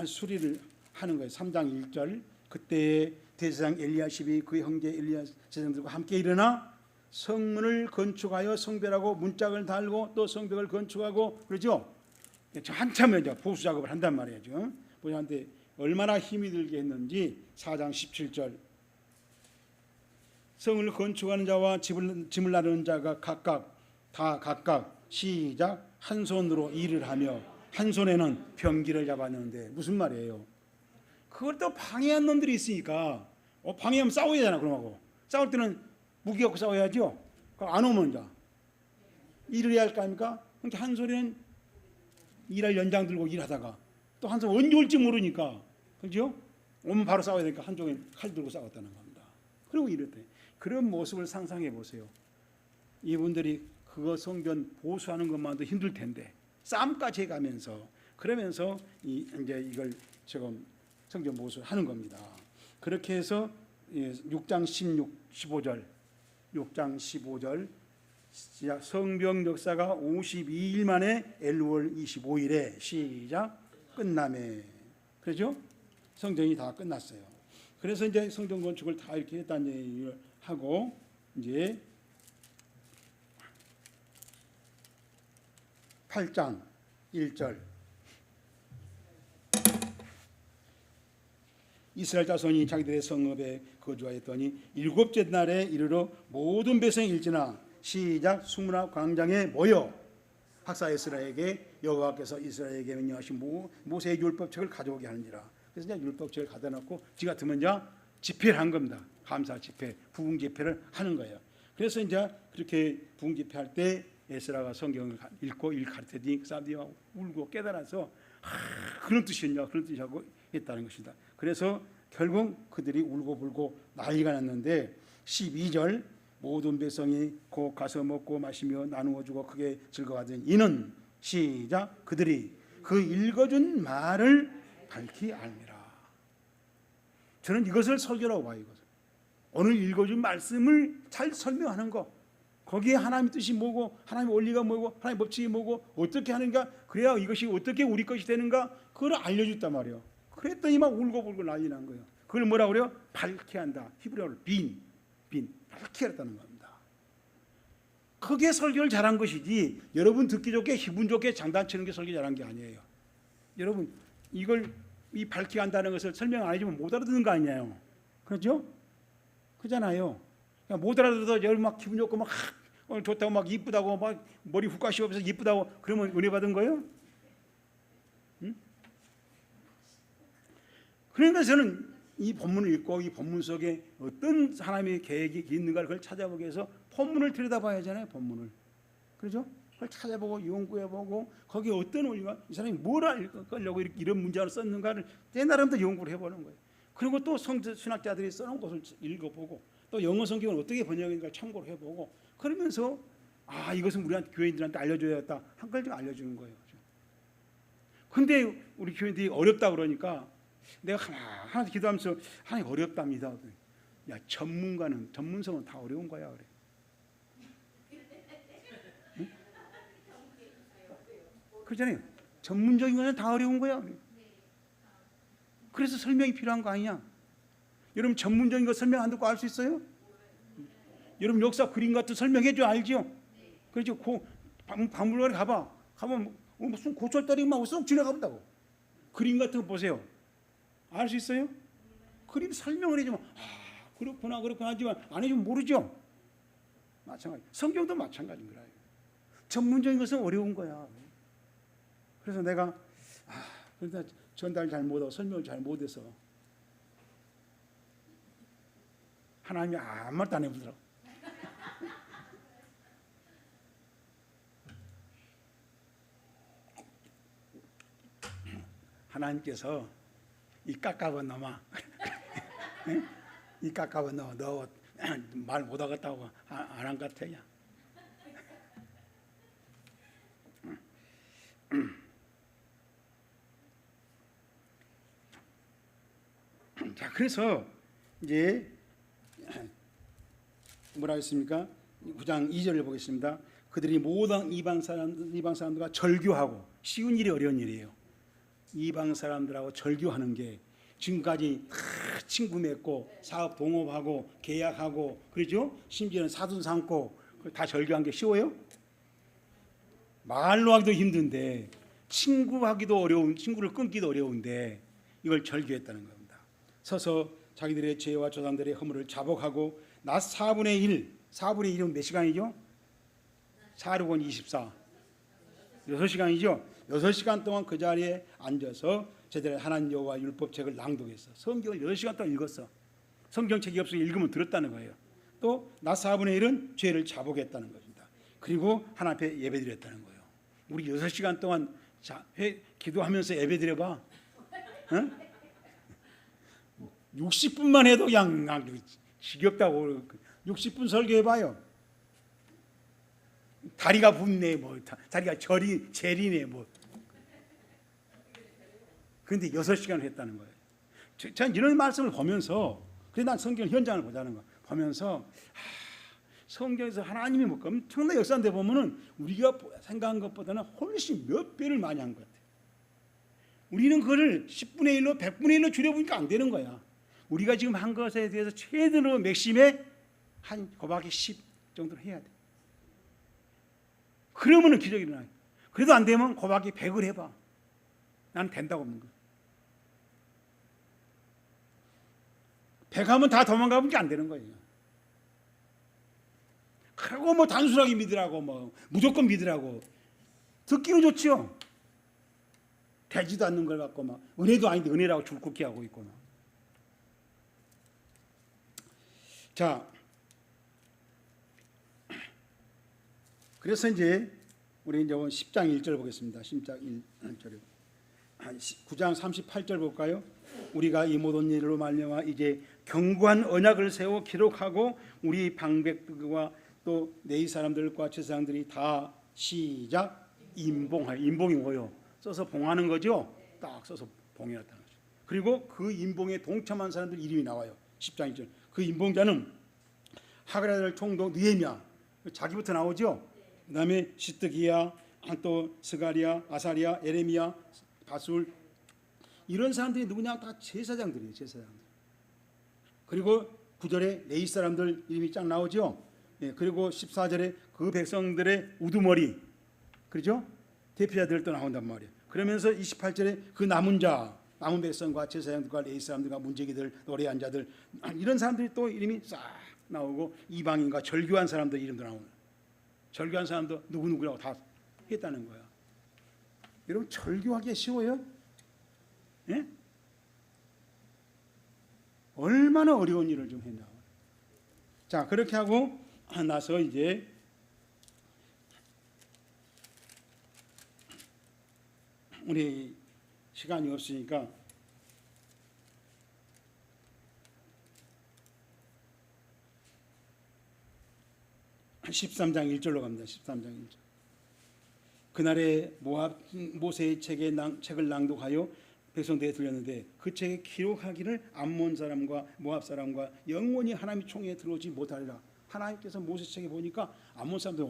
수리를 하는 거예요. 3장 1절 그때 대제사장 엘리야십이 그의 형제 엘리야 제사장들과 함께 일어나 성문을 건축하여 성벽하고 문짝을 달고 또 성벽을 건축하고 그러죠. 한참 이제 보수 작업을 한단 말이에요. 지금 보시는데 얼마나 힘이 들게 했는지 4장 17절 성을 건축하는 자와 짐을 나르는 자가 각각 시작 한 손으로 일을 하며 한 손에는 병기를 잡았는데 무슨 말이에요? 그걸 또 방해한 놈들이 있으니까 방해하면 싸워야 되잖아. 그러고 싸울 때는 무기 갖고 싸워야죠. 안 오면 이제 일을 해야 할 거 아닙니까? 그러니까 한 손에는 일할 연장 들고 일하다가 또 한 손 언제 올지 모르니까 그렇죠? 오면 바로 싸워야 되니까 한쪽에 칼 들고 싸웠다는 겁니다. 그리고 이랬대. 그런 모습을 상상해 보세요. 이분들이 그거 성전 보수하는 것만도 힘들 텐데 싸움까지 해가면서 그러면서 이제 이걸 지금 성전 보수하는 겁니다. 그렇게 해서 6장 15절 6장 15절 성벽 역사가 52일 만에 엘루월 25일에 시작 끝남에 그렇죠? 성전이 다 끝났어요. 그래서 이제 성전 건축을 다 이렇게 했다는 얘기를 하고 이제 8장 1절 이스라엘 자손이 자기들의 성읍에 거주하였더니 일곱째 날에 이르러 모든 백성이 일지나 시작 수문화 광장에 모여 박사 에스라에게 여호와께서 이스라엘에게 명령하신 모세의 율법책을 가져오게 하느니라. 그래서 이제 율법책을 가져다 놓고 지 같으면 이제 집회를 한 겁니다. 감사 집회, 부흥 집회를 하는 거예요. 그래서 이제 그렇게 부흥 집회할 때 에스라가 성경을 읽고 일 가르치더니 그 사람들이 울고 깨달아서 그런 뜻이었냐 그런 뜻이라고 했다는 것이다. 그래서 결국 그들이 울고 불고 난리가 났는데 12절 모든 백성이 곧 가서 먹고 마시며 나누어 주고 크게 즐거워하더니 이는 시작 그들이 그 읽어준 말을 밝히 알미라. 저는 이것을 설교라고 봐요. 이것을. 오늘 읽어준 말씀을 잘 설명하는 거, 거기에 하나님의 뜻이 뭐고 하나님의 원리가 뭐고 하나님의 법칙이 뭐고 어떻게 하는가, 그래야 이것이 어떻게 우리 것이 되는가 그걸 알려줬단 말이에요. 그랬더니 막 울고불고 난리 난 거예요. 그걸 뭐라고 그래요? 밝게 한다. 히브리어로 빈 밝게 했다는 겁니다. 그게 설교를 잘한 것이지 여러분 듣기 좋게 기분 좋게 장단치는 게 설교 잘한 게 아니에요. 여러분 이걸 이 밝게 한다는 것을 설명 안 해주면 못 알아듣는 거 아니에요. 그렇죠? 그잖아요. 못 알아들어도 여러분 막 기분 좋고 막 오늘 좋다고 막 이쁘다고 막 머리 훅 가시면서 이쁘다고 그러면 은혜 받은 거예요? 응? 그러니까 저는 이 본문을 읽고 이 본문 속에 어떤 하나님의 계획이 있는가를 그걸 찾아보기 위해서 본문을 들여다봐야 하잖아요. 본문을. 그렇죠? 그걸 찾아보고 연구해보고 거기에 어떤 원리가 이 사람이 뭘 알려고 이런 문장을 썼는가를 내 나름대로 연구를 해보는 거예요. 그리고 또 신학자들이 써놓은 것을 읽어보고 또 영어 성경을 어떻게 번역했는가 참고를 해보고 그러면서 이것은 우리한테 교인들한테 알려줘야겠다 한 가지 알려주는 거예요. 근데 우리 교인들이 어렵다 그러니까 내가 하나 기도하면서 하나님 어렵답니다. 야 전문성은 다 어려운 거야 그래. 응? 그렇잖아요. 전문적인 거는 다 어려운 거야. 그래서 설명이 필요한 거 아니냐? 여러분 전문적인 거 설명 안 듣고 알 수 있어요? 여러분 역사 그림 같은 설명해 줘 알죠? 그렇죠. 박물관에 가면 무슨 고철다리만 쏙 지나가본다고. 그림 같은 거 보세요. 알 수 있어요? 그림 설명을 해주면 그렇구나 하지만 안 해주면 모르죠. 마찬가지. 성경도 마찬가지인 거예요. 전문적인 것은 어려운 거야. 그래서 내가 그러다 전달 잘 못하고 설명을 잘 못해서 하나님이 아무 말도 안 해보더라고. 하나님께서 이 깎아본 놈아 이 깎아본 놈아 너 말 못하겠다고 안 한 것 같아요. 자, 그래서 이제 뭐라 했습니까? 9장 2절을 보겠습니다. 그들이 모든 이방 사람들과 절교하고 쉬운 일이 어려운 일이에요. 이방 사람들하고 절교하는 게 지금까지 다 친구 맺고 사업 동업하고 계약하고 그러죠? 심지어는 사돈 삼고 다 절교한 게 쉬워요? 말로 하기도 힘든데 친구하기도 어려운 친구를 끊기도 어려운데 이걸 절교했다는 겁니다. 서서 자기들의 죄와 조상들의 허물을 자복하고 낮 4분의 1은 몇 시간이죠? 4, 6은 24 6시간이죠? 6시간 동안 그 자리에 앉아서 제대로 하나님 여호와 율법책을 낭독했어. 성경을 6시간 동안 읽었어. 성경책이 없어서 읽으면 들었다는 거예요. 또 낮 4분의 1은 죄를 자복했다는 것입니다. 그리고 하나님 앞에 예배드렸다는 거예요. 우리 6시간 동안 기도하면서 예배드려봐. 응? 60분만 해도 그냥 지겹다고. 60분 설교해봐요. 다리가 붓네 뭐 다리가 제리네 뭐. 그런데 6시간을 했다는 거예요. 전 이런 말씀을 보면서 그래서 난 성경 현장을 보자는 거 보면서 성경에서 하나님이 뭐 엄청난 역사인데 보면은 우리가 생각한 것보다는 훨씬 몇 배를 많이 한 것 같아요. 우리는 그거를 10분의 1로 100분의 1로 줄여보니까 안 되는 거야. 우리가 지금 한 것에 대해서 최대로 맥심에 한 곱하기 10 정도로 해야 돼. 그러면은 기적이 일어나요. 그래도 안 되면 곱하기 100을 해봐. 나는 된다고 없는 거야. 가면 다 도망가면 안 되는 거예요. 그리고 뭐 단순하게 믿으라고 뭐 무조건 믿으라고 듣기는 좋지요. 되지도 않는 걸 갖고 막 은혜도 아닌데 은혜라고 줄긋기 하고 있구나. 자, 그래서 이제 우리 이제 10장 1절 보겠습니다. 10장 1절. 9장 38절 볼까요? 우리가 이 모든 일로 말미암아 이제 견고한 언약을 세워 기록하고 우리 방백들과 또 내 사람들과 제사장들이 다 시작 임봉하여. 임봉이 뭐요? 써서 봉하는 거죠. 딱 써서 봉해놨다는 거죠. 그리고 그 임봉에 동참한 사람들 이름이 나와요. 10장 1절. 그 임봉자는 하가랴 총독 느헤미야, 자기부터 나오죠. 그 다음에 시드기야, 또 스가랴, 아사랴, 에레미야, 바술, 이런 사람들이 누구냐? 다 제사장들이에요. 제사장들. 그리고 9절에 레위 사람들 이름이 쫙 나오죠. 예, 그리고 14절에 그 백성들의 우두머리, 그렇죠? 대표자들도 나온단 말이에요. 그러면서 28절에 그 남은 자, 남은 백성과 제사장들과 레위 사람들과 문제기들, 노래한 자들, 이런 사람들이 또 이름이 싹 나오고 이방인과 절교한 사람들 이름도 나오는. 절교한 사람도 누구누구라고 다 했다는 거야. 여러분 절교하기 쉬워요? 예? 얼마나 어려운 일을 좀 했나. 자, 그렇게 하고 나서 이제 우리 시간이 없으니까 13장 1절로 갑니다. 13장 1절. 그날에 모압 모세의 책을 낭독하여 백성들에게 들렸는데 그 책에 기록하기를 암몬 사람과 모압 사람과 영원히 하나님의 총회에 들어오지 못하리라. 하나님께서 모세 책에 보니까 암몬 사람들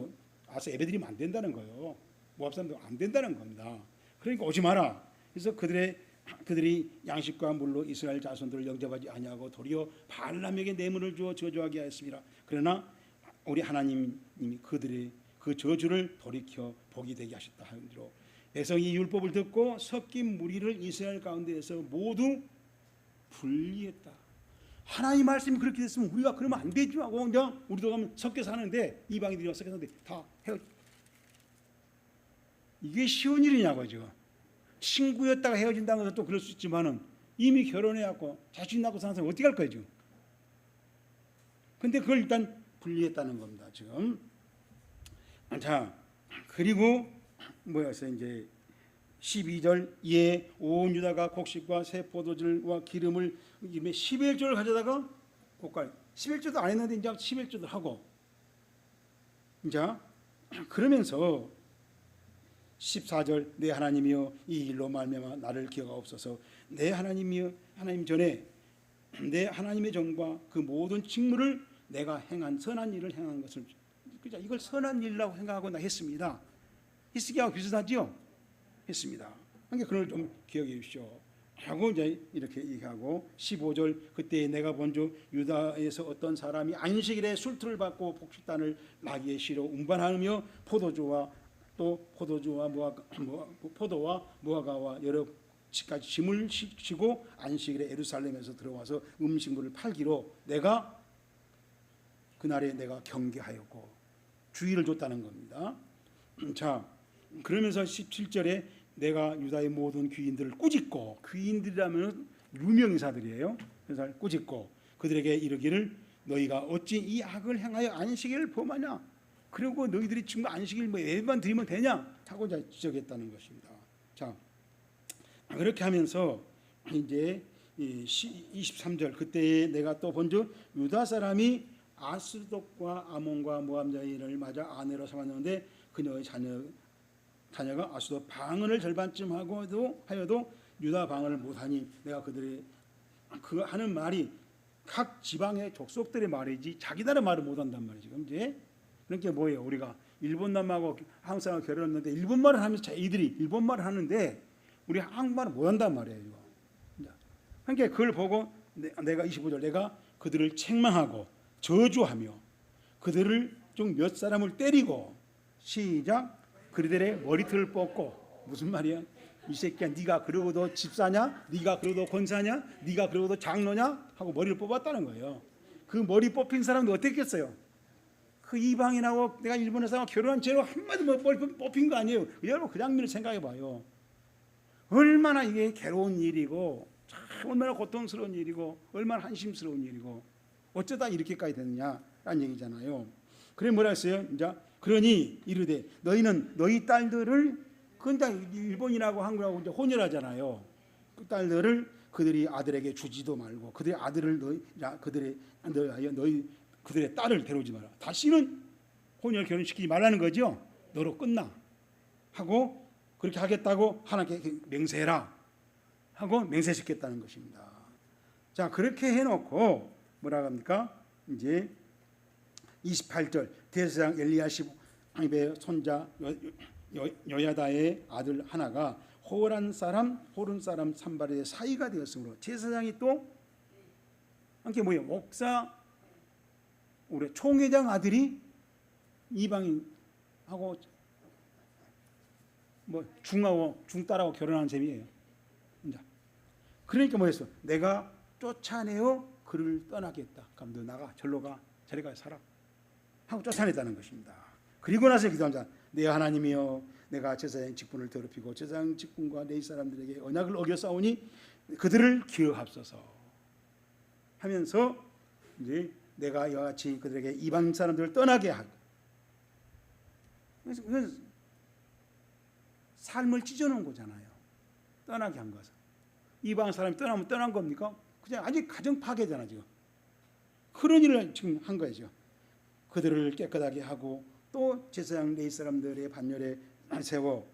와서 예배드리면 안 된다는 거예요. 모압 사람들 안 된다는 겁니다. 그러니까 오지 마라. 그래서 그들이 양식과 물로 이스라엘 자손들을 영접하지 아니하고 도리어 발람에게 뇌물을 주어 저주하게 하였습니다. 그러나 우리 하나님이 그들의 그 저주를 돌이켜 복이 되게 하셨다 하는대로 백성이 율법을 듣고 섞인 무리를 이스라엘 가운데에서 모두 분리했다. 하나님 말씀이 그렇게 됐으면 우리가 그러면 안 되지 하고 그냥 우리도 가면 섞여 사는데 이방인들이 섞여 사는데 다 헤어져. 이게 쉬운 일이냐고죠. 친구였다가 헤어진다는 것도 또 그럴 수 있지만은 이미 결혼해갖고 자식 낳고 사는 사람 어떻게 할 거예요 지금. 근데 그걸 일단 분리했다는 겁니다 지금. 자, 그리고 뭐였어요 이제 12절 이에 온 유다가 곡식과 새 포도주와 기름을 11조를 가져다가 볶아요. 11조도 안 했는데 이제 11조도 하고 자 그러면서 14절 내 하나님이여 이 일로 말미암아 나를 기억하옵소서. 내 하나님이여 하나님 전에 내 하나님의 정과 그 모든 직무를 내가 행한 선한 일을 행한 것을 그죠? 이걸 선한 일이라고 생각하고 나 했습니다. 히스기야하고 비슷하지요? 했습니다. 그러니까 그걸 좀 기억해 주십시오. 하고 이제 이렇게 얘기하고 15절 그때 내가 본즉 유다에서 어떤 사람이 안식일에 술틀을 받고 복식단을 나귀에 실어 운반하며 포도주와 포도와 무화과와 여러 가지 짐을 지고 안식일에 예루살렘에서 들어와서 음식물을 팔기로 내가 그날에 내가 경계하였고 주의를 줬다는 겁니다. 자, 그러면서 17절에 내가 유다의 모든 귀인들을 꾸짖고, 귀인들이라면 유명인사들이에요. 그래서 꾸짖고 그들에게 이르기를 너희가 어찌 이 악을 행하여 안식일을 범하냐? 그리고 너희들이 지금 안식일 뭐 예배만 드리면 되냐? 하고 이제 지적했다는 것입니다. 자, 그렇게 하면서 이제 23절 그때 내가 또 본즉 유다 사람이 아스돗과 아몬과 모압 여인을 맞아 아내로 삼았는데 그녀의 자녀가 아스돗 방언을 절반쯤 하여도 유다 방언을 못하니 내가 그들의 그 하는 말이 각 지방의 족속들의 말이지 자기 나라 말을 못한단 말이죠. 이제 그러니까 뭐예요? 우리가 일본 남하고 한국 사람하고 결혼했는데 일본 말을 하면서 이들이 일본 말을 하는데 우리 한국 말을 못한단 말이에요. 그러니까 그걸 보고 내가 25절 내가 그들을 책망하고 저주하며 그들을 좀 몇 사람을 때리고 시작 그들의 머리털을 뽑고 무슨 말이야? 이 새끼야, 네가 그러고도 집사냐? 네가 그러고도 권사냐? 네가 그러고도 장로냐? 하고 머리를 뽑았다는 거예요. 그 머리 뽑힌 사람도 어땠겠어요? 그 이방인하고 내가 일본에 사람하고 결혼한 죄로 한마디 머리 뽑힌 거 아니에요. 여러분 그 장면을 생각해 봐요. 얼마나 이게 괴로운 일이고 참 얼마나 고통스러운 일이고 얼마나 한심스러운 일이고 어쩌다 이렇게까지 됐느냐라는 얘기잖아요. 그래 뭐라 했어요? 이제 그러니 이르되 너희는 너희 딸들을 그냥 일본인하고 한국하고 이제 혼혈하잖아요. 그 딸들을 그들이 아들에게 주지도 말고 그들의 아들을 그들의 딸을 데려오지 마라. 다시는 혼혈 결혼시키지 말라는 거죠. 너로 끝나 하고 그렇게 하겠다고 하나님께 맹세해라 하고 맹세시켰다는 것입니다. 자 그렇게 해놓고 뭐라 합니까? 이제 28절 대제사장 엘리야십의 손자 여야다의 아들 하나가 호른 사람 산발의 사이가 되었으므로 제사장이 또 함께 뭐예요? 목사 우리 총회장 아들이 이방인하고 뭐 중딸하고 결혼하는 셈이에요. 그러니까 뭐였어? 내가 쫓아내어 그를 떠나겠다. 그럼 너 나가 절로 가 저리 가 살아 하고 쫓아냈다는 것입니다. 그리고 나서 기도합니다. 내 하나님이여 내가 제사장 직분을 더럽히고 제사장 직분과 내 사람들에게 언약을 어겨 싸우니 그들을 기억하옵소서 하면서 이제 내가 이와 같이 그들에게 이방 사람들을 떠나게 하고 그래서 삶을 찢어놓은 거잖아요. 떠나게 한 것은 이방 사람이 떠나면 떠난 겁니까? 그냥 아직 가정 파괴잖아 지금. 그런 일을 지금 한 거죠. 그들을 깨끗하게 하고 또 제사장 레위 사람들의 반열에 세워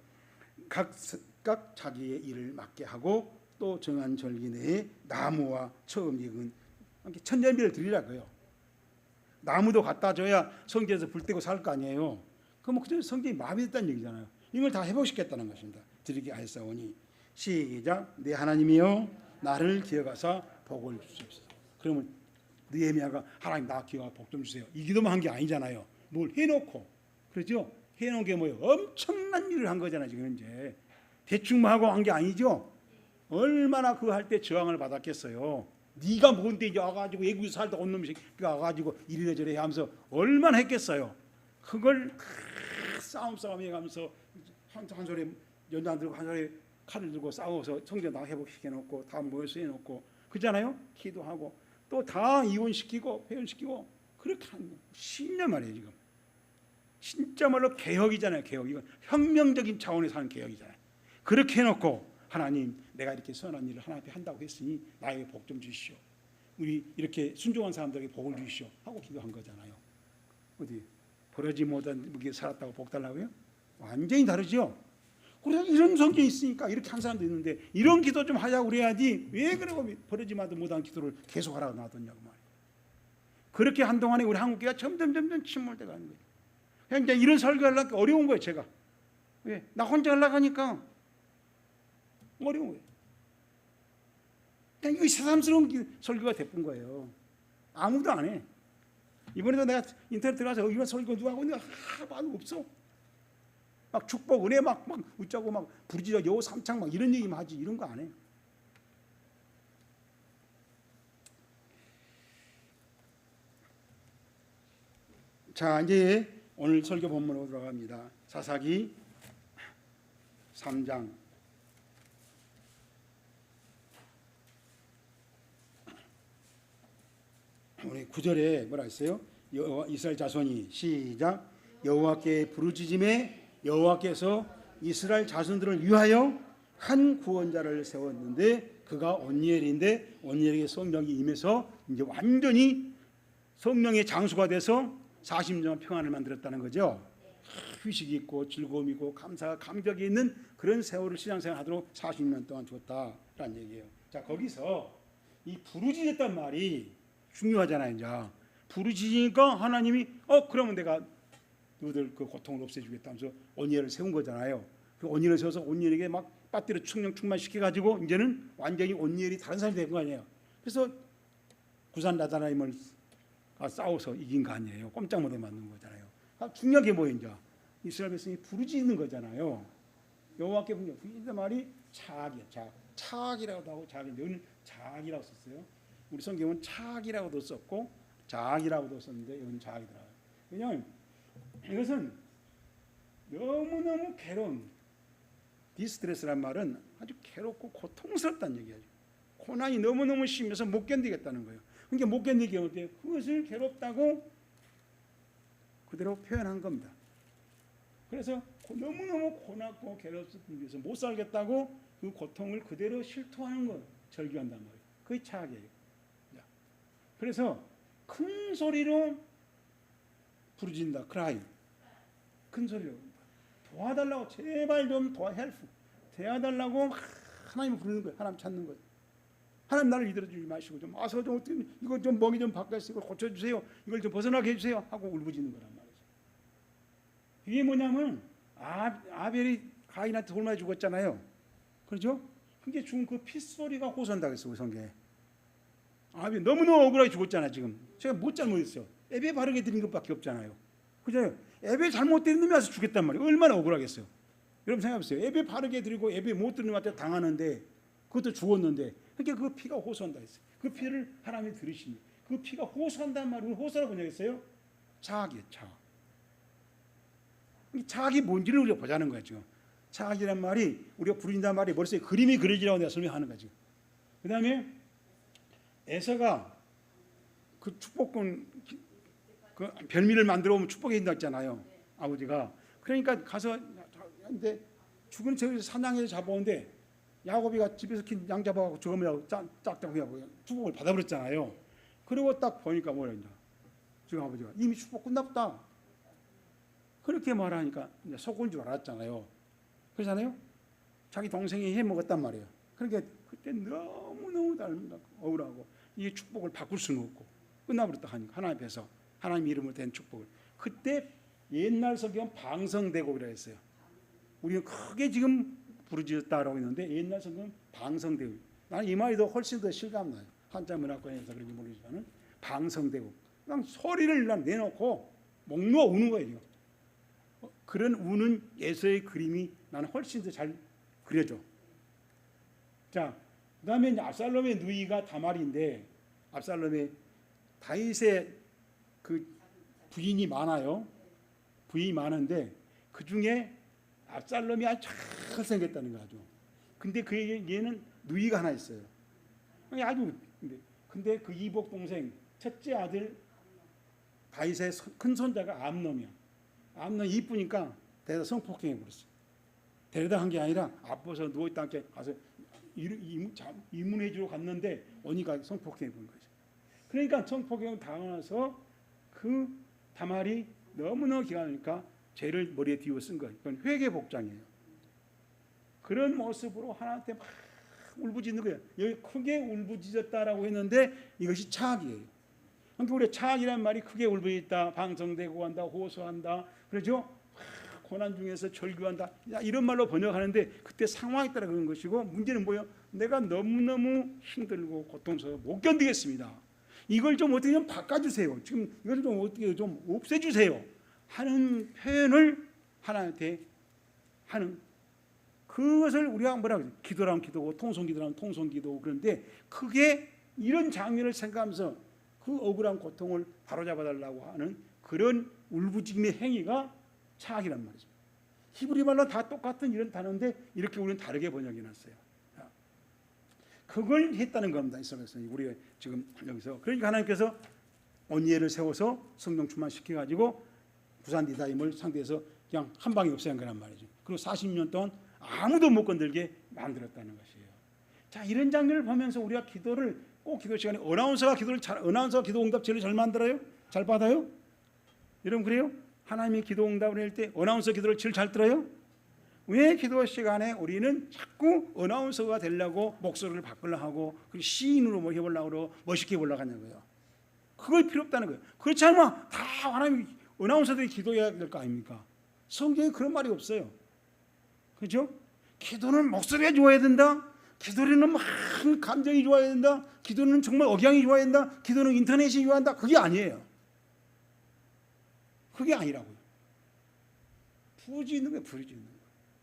각각 자기의 일을 맡게 하고 또 정한 절기 내에 나무와 처음 익은 천년비를 드리라고요. 나무도 갖다 줘야 성전에서 불 떼고 살 거 아니에요. 그럼 그저 성전이 마비됐다는 얘기잖아요. 이걸 다 회복시켰다는 것입니다. 드리게 하였사오니 시작 내 하나님이여 나를 기억하사 복을 주시옵소서. 그러면 느헤미야가 하나님 나 기억하 복 좀 주세요. 이 기도만 한 게 아니잖아요. 뭘 해놓고 그렇죠? 해놓은 게 뭐예요? 엄청난 일을 한 거잖아요. 지금 현재 대충 하고 한 게 아니죠. 얼마나 그 할 때 저항을 받았겠어요. 네가 뭔데 이제 와가지고 외국에 살다 온 놈이 와가지고 이래저래 하면서 얼마나 했겠어요. 그걸 싸움 해가면서 한 소리 연장 안 들고 한 소리 칼을 들고 싸워서 성전 다 회복시켜놓고 다 모여서 해놓고 그잖아요. 기도하고 또 다 이혼시키고 회원시키고 그렇게 한 10년 말이에요. 지금 진짜 말로 개혁이잖아요. 개혁. 이건 혁명적인 차원에서 하는 개혁이잖아요. 그렇게 해놓고 하나님 내가 이렇게 선한 일을 하나님 앞에 한다고 했으니 나에게 복 좀 주시오. 우리 이렇게 순종한 사람들에게 복을 주시오 하고 기도한 거잖아요. 어디 버러지 못한 무게 살았다고 복 달라고요? 완전히 다르죠. 그래서 이런 성경이 있으니까 이렇게 한 사람도 있는데 이런 기도 좀 하자고 그래야지 왜 그러고 버러지 못한 기도를 계속 하라고 놔뒀냐고 말이에요. 그렇게 한동안에 우리 한국교회가 점점 침몰돼 가는 거예요. 그냥 이제 이런 설교하려니까 어려운 거예요. 제가 왜? 나 혼자 하려고 하니까 어려운 거예요. 그냥 이거 새삼스러운 설교가 돼본 거예요. 아무도 안 해. 이번에도 내가 인터넷 들어가서 이번 설교 누가 하고 있는가 봐도 없어. 막 축복 은혜 막 웃자고 막 부르짖어 여호 삼창 막 이런 얘기만 하지 이런 거 안 해. 자 이제 오늘 설교 본문으로 들어갑니다. 사사기 3장 우리 9절에 뭐라 했어요? 이스라엘 자손이 시작 여호와께 부르짖음에 여호와께서 이스라엘 자손들을 위하여 한 구원자를 세웠는데 그가 온니엘인데 온니엘에게 성령이 임해서 이제 완전히 성령의 장수가 돼서 40년 평안을 만들었다는 거죠. 휴식이 있고 즐거움이 있고 감사가 감격이 있는 그런 세월을 신앙생활 하도록 40년 동안 줬다라는 얘기예요. 자 거기서 이 부르짖었단 말이 중요하잖아요. 이제 부르짖으니까 하나님이 그러면 내가 너희들 그 고통을 없애주겠다면서 온니엘을 세운 거잖아요. 그 온니엘을 세워서 온니엘에게 막 배터리 충만시켜가지고 이제는 완전히 온니엘이 다른 사람이 된 거 아니에요. 그래서 구산 나다나임을 싸워서 이긴 거 아니에요. 꼼짝 못해 맞는 거잖아요. 중요한 게 뭐예요? 이제 이스라엘 백성이 부르짖는 거잖아요. 여호와께 부르짖는 말이 차악이야. 차악이라고도 하고 자악인데 여기는 자악이라고 썼어요. 우리 성경은 차악이라고도 썼고 자악이라고도 썼는데 여기는 자악이더라고요. 왜냐하면 이것은 너무너무 괴로운, 디스트레스란 말은 아주 괴롭고 고통스럽다는 얘기예요. 고난이 너무너무 심해서 못 견디겠다는 거예요. 그러니까 못 견디게 하는데 그것을 괴롭다고 그대로 표현한 겁니다. 그래서 너무너무 고난고 괴롭습니다. 그래서 못 살겠다고 그 고통을 그대로 실토하는 거, 절규한단 말이에요. 그게 차악이에요. 그래서 큰 소리로 부르짖는다. cry. 큰 소리로 도와달라고, 제발 좀 도와달라고 하나님을 부르는 거예요. 하나님 찾는 거예요. 하나님 나를 이들어주지 마시고 좀 와서 좀 어떻게 이거 좀 멍이 좀 바꿔서 이걸 고쳐주세요. 이걸 좀 벗어나게 해주세요. 하고 울부짖는 거란 말이죠. 이게 뭐냐면 아벨이 가인한테 돌맞아 죽었잖아요. 그렇죠? 그게 죽은 그 핏소리가 호소한다고 했어요. 그 성경에. 아벨 너무너무 억울하게 죽었잖아. 지금 제가 못 잘못했어요. 예배 바르게 드린 것밖에 없잖아요. 그죠? 예배 잘못 드린 놈이 와서 죽겠단 말이에요. 얼마나 억울하겠어요. 여러분 생각해보세요. 예배 바르게 드리고 예배 못 드리는 놈한테 당하는데 그것도 죽었는데, 그러니까 그 피가 호소한다 했어요. 그 피를 하나님이 들으시니 그 피가 호소한다는 말을 호소라고 번역했어요. 자악이에요. 자악. 자악이 뭔지를 우리가 보자는 거예요. 지금 자악이란 말이, 우리가 부르짖는다는 말이 머릿속에 그림이 그려지라고 내가 설명하는 거지. 그 다음에 에서가 그 축복권, 그 별미를 만들어 오면 축복해 준다 했잖아요. 아버지가. 그러니까 가서 근데 죽은 저기서 사냥해서 잡아오는데 야곱이가 집에서 킨 양 잡아가고 저거면 짝짝하고 축복을 받아버렸잖아요. 그리고 딱 보니까 뭐라 했냐, 지금 아버지가 이미 축복 끝났다 그렇게 말하니까 이제 속은 줄 알았잖아요. 그렇잖아요. 자기 동생이 해먹었단 말이에요. 그러니까 그때 너무너무 억울하고 이 축복을 바꿀 수는 없고 끝나버렸다 하니까 하나님 앞에서 하나님 이름으로 된 축복을, 그때 옛날 성경 방성대곡이라고 했어요. 우리는 크게 지금 부르짖었다라고 했는데 옛날 성경 방성대곡. 나는 이 말이 더 훨씬 더 실감나요. 한자 문화권에서 그런지 모르지만은 방성대곡. 그냥 소리를 내놓고 목 놓아 우는 거예요. 그런 우는 예수의 그림이 나는 훨씬 더 잘 그려져. 자, 그다음에 이제 압살롬의 누이가 다말인데, 압살롬의 다윗의 그 부인이 많아요. 부인이 많은데 그 중에 압살롬이 아주 잘생겼다는 거죠. 근데 얘는 누이가 하나 있어요. 아주 근데 그 이복 동생 첫째 아들 다윗의 큰 손자가 암놈이야. 암놈 이쁘니까 데려다 성폭행해 버렸어. 데려다 한 게 아니라 아파서 누워있다 함께 가서 이문해 주러 갔는데 언니가 성폭행해 본 거죠. 그러니까 성폭행 당하면서 그 다말이 너무너무 기가 막히니까 죄를 머리에 뒤집어 쓴 거예요. 그건 회개 복장이에요. 그런 모습으로 하나님한테 막 울부짖는 거예요. 여기 크게 울부짖었다라고 했는데 이것이 차악이에요. 그러니까 우리가 차악이란 말이 크게 울부짖다, 방성되고 한다, 호소한다, 그렇죠? 고난 중에서 절규한다, 이런 말로 번역하는데 그때 상황에 따라 그런 것이고, 문제는 뭐예요? 내가 너무너무 힘들고 고통스러워 못 견디겠습니다. 이걸 좀 어떻게 좀 바꿔주세요. 지금 이걸 좀 어떻게 좀 없애주세요 하는 표현을 하나님한테 하는, 그것을 우리가 뭐라고 해요? 기도라면 기도고 통성기도라면 통성기도. 그런데 크게 이런 장면을 생각하면서 그 억울한 고통을 바로잡아달라고 하는 그런 울부짖음의 행위가 차악이란 말이죠. 히브리 말로 다 똑같은 이런 단어인데 이렇게 우리는 다르게 번역해놨어요. 그걸 했다는 겁니다. 이스라엘에서 우리가 지금 여기서. 그러니까 하나님께서 언니를 세워서 성령 충만시켜가지고 부산 디다임을 상대해서 그냥 한 방에 없애는 거란 말이죠. 그리고 40년 동안 아무도 못 건들게 만들었다는 것이에요. 자, 이런 장면을 보면서 우리가 기도를 꼭 기도 시간에 어나운서가 기도 응답 제일 잘 만들어요? 잘 받아요? 여러분 그래요? 하나님이 기도 응답을 할 때 어나운서 기도를 제일 잘 들어요? 왜 기도 시간에 우리는 자꾸 어나운서가 되려고 목소리를 바꾸려고 하고 그리고 시인으로 뭐 해보려고 멋있게 보려고 하냐고요. 그걸 필요 없다는 거예요. 그렇지 않으면 다 하나님 어나운서들이 기도해야 될 거 아닙니까? 성경에 그런 말이 없어요. 그렇죠? 기도는 목소리가 좋아야 된다. 기도는 막 감정이 좋아야 된다. 기도는 정말 억양이 좋아야 된다. 기도는 인터넷이 좋아한다. 그게 아니에요. 그게 아니라고요. 부르짖는 거예요. 부르짖는 거예요.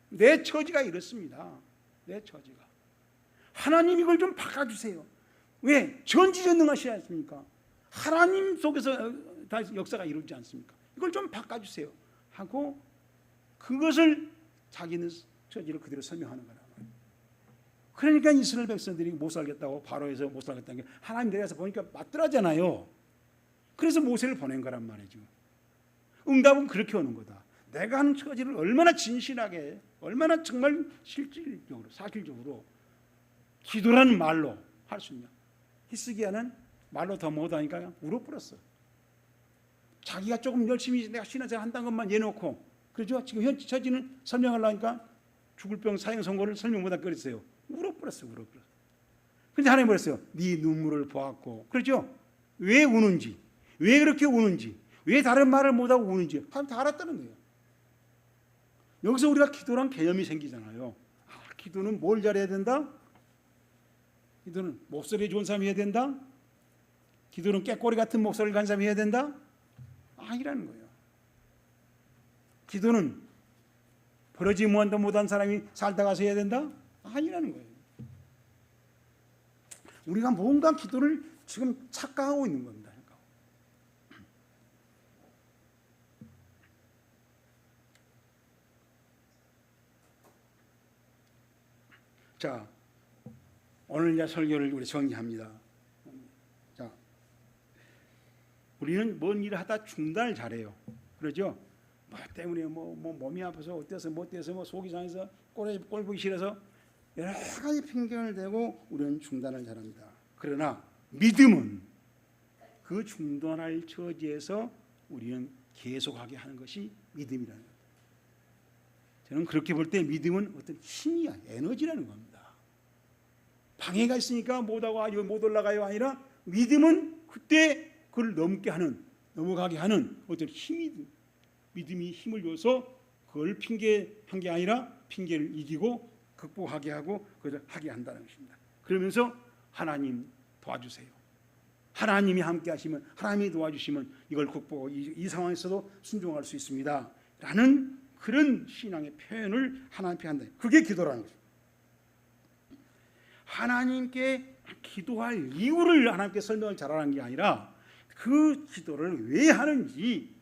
내 처지가 이렇습니다. 내 처지가. 하나님 이걸 좀 바꿔주세요. 왜? 전지전능하시지 않습니까? 하나님 속에서 다 역사가 이루어지지 않습니까? 이걸 좀 바꿔주세요 하고 그것을 자기는 처지를 그대로 설명하는 거란 말이에요. 그러니까 이스라엘 백성들이 못 살겠다고 바로에서 못 살겠다는 게 하나님 내려가서 보니까 맞더라잖아요. 그래서 모세를 보낸 거란 말이죠. 응답은 그렇게 오는 거다. 내가 하는 처지를 얼마나 진실하게, 얼마나 정말 실질적으로, 사실적으로 기도라는 말로 할 수 있냐. 히스기야는 말로 더 못하니까 울어버렸어. 자기가 조금 열심히 내가 신앙생활 한다는 것만 내놓고, 그렇죠? 지금 현 처지는 설명하려니까 죽을 병 사형 선고를 설명 못하고 그랬어요. 울어버렸어. 근데 하나님 그랬어요. 네 눈물을 보았고, 그렇죠? 왜 우는지, 왜 그렇게 우는지, 왜 다른 말을 못하고 우는지 하나님 다 알았다는 거예요. 여기서 우리가 기도란 개념이 생기잖아요. 기도는 뭘 잘해야 된다? 기도는 목소리 좋은 사람이 해야 된다? 기도는 깨꼬리 같은 목소리를 가진 사람이 해야 된다? 아니라는 거예요. 기도는 버러지 무한도 못한 사람이 살다 가서 해야 된다? 아니라는 거예요. 우리가 뭔가 기도를 지금 착각하고 있는 겁니다. 자, 오늘 이제 설교를 우리 정리합니다. 자, 우리는 뭔 일을 하다 중단을 잘해요. 그러죠? 뭐 때문에 뭐 몸이 아파서 어때서 뭐 어때서 뭐 속이 상해서 꼴 보기 싫어서 여러 가지 핑계를 대고 우리는 중단을 잘합니다. 그러나 믿음은 그 중단할 처지에서 우리는 계속하게 하는 것이 믿음이라는 거예요. 저는 그렇게 볼 때 믿음은 어떤 힘이야, 에너지라는 겁니다. 방해가 있으니까 못하고 이거 못 올라가요 아니라 믿음은 그때 그걸 넘어가게 하는 어떤 힘이, 믿음이 힘을 줘서 그걸 핑계한 게 아니라 핑계를 이기고 극복하게 하고 그걸 하게 한다는 것입니다. 그러면서 하나님 도와주세요. 하나님이 함께 하시면, 하나님이 도와주시면 이걸 극복하고 이 상황에서도 순종할 수 있습니다 라는 그런 신앙의 표현을 하나님께 한다. 그게 기도라는 거죠. 하나님께 기도할 이유를 하나님께 설명을 잘하는 게 아니라 그 기도를 왜 하는지,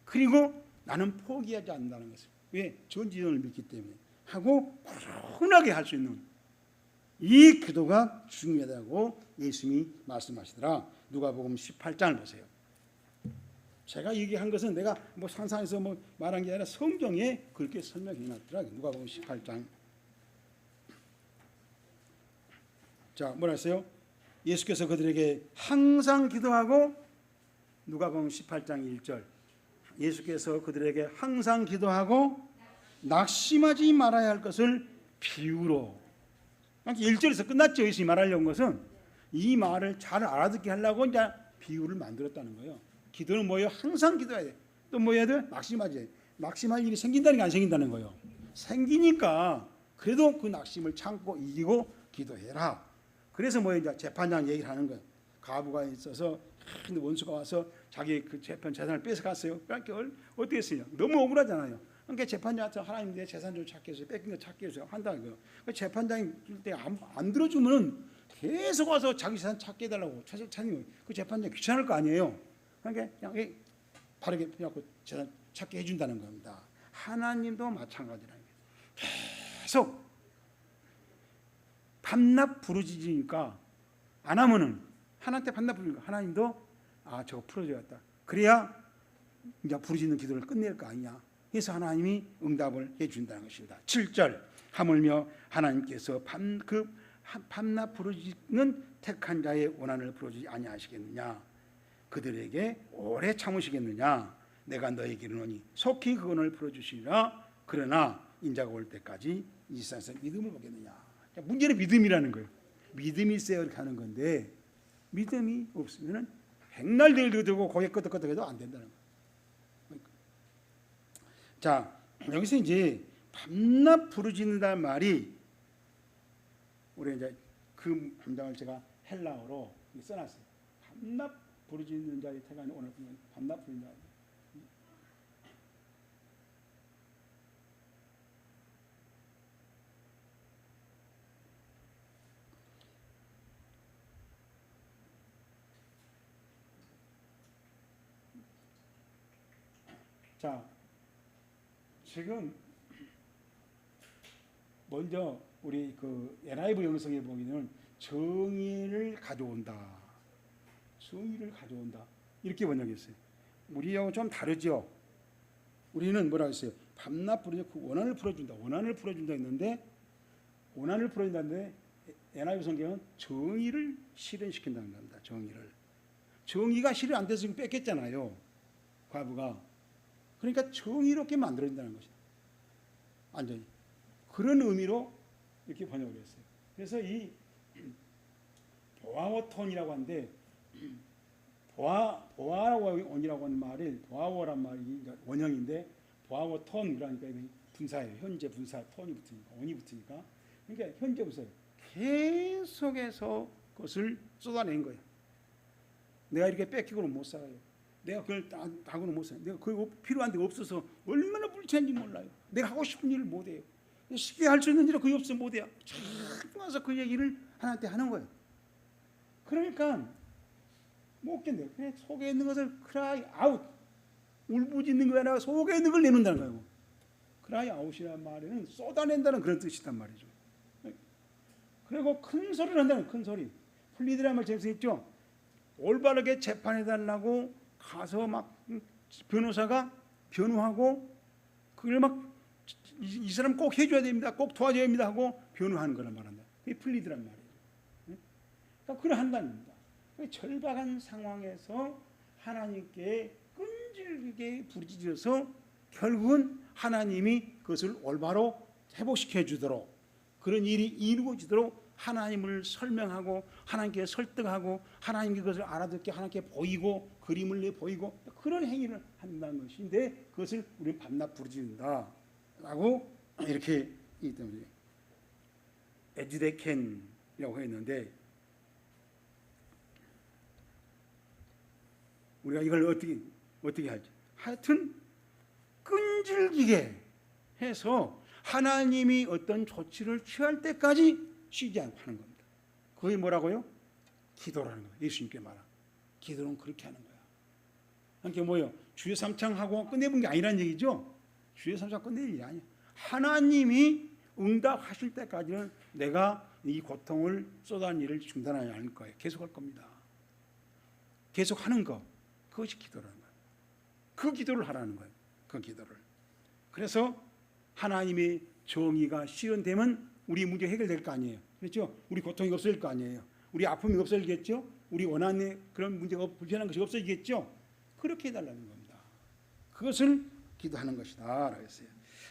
그리고 나는 포기하지 않는다는 것을, 왜? 전지전을 믿기 때문에 하고 꾸준하게 할 수 있는 이 기도가 중요하다고 예수님이 말씀하시더라. 누가복음 18장을 보세요. 제가 얘기한 것은 내가 뭐 상상해서 뭐 말한 게 아니라 성경에 그렇게 설명해 놨더라고요. 누가복음 18장. 자, 뭐라 했어요? 예수께서 그들에게 항상 기도하고, 누가복음 18장 1절. 예수께서 그들에게 항상 기도하고 낙심하지 말아야 할 것을 비유로. 1절에서 끝났죠. 예수님이 말하려는 것은 이 말을 잘 알아듣게 하려고 이제 비유를 만들었다는 거예요. 기도는 뭐예요? 항상 기도해야 돼. 또 뭐 해야 돼? 낙심하지. 낙심할 일이 생긴다는 게 안 생긴다는 거예요. 생기니까 그래도 그 낙심을 참고 이기고 기도해라. 그래서 뭐 이제 재판장 얘기를 하는 거예요. 가부가 있어서 원수가 와서 자기 그 재판 재산을 뺏어갔어요. 그러니까 어떻게 했어요? 너무 억울하잖아요. 그러니까 재판장한테 하나님 내 재산 좀 찾게 해주세요. 뺏긴 거 찾게 해주세요. 한다는 거예요. 그러니까 재판장이 때 안 들어주면은 계속 와서 자기 재산 찾게 해달라고 찾는 거예요. 그 재판장이 귀찮을 거 아니에요. 그러니까 그냥 바르게 해갖고 재산 찾게 해준다는 겁니다. 하나님도 마찬가지라는 거예요. 계속 밤낮 부르짖으니까 안 하면은, 하나님한테 밤낮 부르니까 하나님도 저거 풀어줘야겠다. 그래야 이제 부르짖는 기도를 끝낼 거 아니냐. 그래서 하나님이 응답을 해준다는 것입니다. 7절. 하물며 하나님께서 밤낮 부르짖는 택한 자의 원한을 풀어주지 아니하시겠느냐. 그들에게 오래 참으시겠느냐. 내가 너에게 이르노니 속히 그 원한을 풀어주시리라. 그러나 인자가 올 때까지 이 세상에서 믿음을 보겠느냐. 문제는 믿음이라는 거예요. 믿음이 있어야 이렇게 하는 건데 믿음이 없으면 백날 들고 고개 끄덕끄덕해도 안 된다는 거예요. 자, 여기서 이제 밤낮 부르짖는다는 말이, 우리 이제 그 문장을 제가 헬라어로 써놨어요. 밤낮 부르짖는 자의 태간에 오늘 밤낮 부르짖는 자. 자, 지금 먼저 우리 그 NIV 영성에 보면은 정의를 가져온다. 정의를 가져온다. 이렇게 번역했어요. 우리하고 좀 다르죠. 우리는 뭐라고 했어요? 밤낮 부르짖어 그 원한을 풀어준다. 원한을 풀어준다 했는데 원한을 풀어준다는데 NIV 성경은 정의를 실현시킨다는 겁니다. 정의를. 정의가 실현 안 돼서 지금 뺏겼잖아요. 과부가. 그러니까 정의롭게 만들어진다는 것이다. 완전히. 그런 의미로 이렇게 번역을 했어요. 그래서 이 보아워톤이라고 하는데 보아원이라고 하는 말이 보아워란 말이 원형인데 보아워톤 그러니까 분사예요. 현재 분사 톤이 붙으니까 원이 붙으니까 그러니까 현재 분사예요. 계속해서 그것을 쏟아낸 거예요. 내가 이렇게 뺏기고는 못 살아요. 내가 그걸 하고는 못 살아요. 내가 그 필요한 데 없어서 얼마나 불쾌한지 몰라요. 내가 하고 싶은 일을 못 해요. 쉽게 할 수 있는 일은 거의 없으면 못 해요. 자꾸 와서 그 얘기를 하나한테 하는 거예요. 그러니까 못 견뎌요. 그래 속에 있는 것을 cry out, 울부짖는 거야. 내가 속에 있는 걸 내놓는다는 거예요. cry out이라는 말에는 쏟아낸다는 그런 뜻이란 말이죠. 그리고 큰 소리를 한다는 큰 소리. 플리드라는 말 재밌었죠. 올바르게 재판해달라고 가서 막 변호사가 변호하고 그걸 막 이 사람 꼭 해줘야 됩니다. 꼭 도와줘야 됩니다 하고 변호하는 거란 말한다. 그게 플리드란 말이에요. 그러니까 그걸 한다는 겁니다. 절박한 상황에서 하나님께 끈질기게 부르짖어서 결국은 하나님이 그것을 올바로 회복시켜 주도록 그런 일이 이루어지도록 하나님을 설명하고 하나님께 설득하고 하나님께 그것을 알아듣게 하나님께 보이고 그림을 내 보이고 그런 행위를 한다는 것인데 그것을 우리는 밤낮 부르짖는다 라고 이렇게 이 때문에 에즈데켄이라고 했는데 우리가 이걸 어떻게 하지? 하여튼 끈질기게 해서 하나님이 어떤 조치를 취할 때까지 쉬지 않고 하는 겁니다. 그게 뭐라고요? 기도라는 거예요. 예수님께 말한 기도는 그렇게 하는 거야. 그러니까 뭐예요? 주여 삼창하고 끝내본 게 아니라는 얘기죠. 주여 삼창 끝낼 일이 아니야. 하나님이 응답하실 때까지는 내가 이 고통을 쏟아낸 일을 중단하지 않을 거예요. 계속할 겁니다. 계속하는 거 그것이 기도라는 거예요. 그 기도를 하라는 거예요. 그 기도를. 그래서 하나님의 정의가 실현되면 우리 문제 해결될 거 아니에요. 그렇죠? 우리 고통이 없어질 거 아니에요. 우리 아픔이 없어지겠죠? 우리 원한의 그런 문제가 불편한 것이 없어지겠죠? 그렇게 해달라는 겁니다. 그것을 기도하는 것이다 라고 했어요.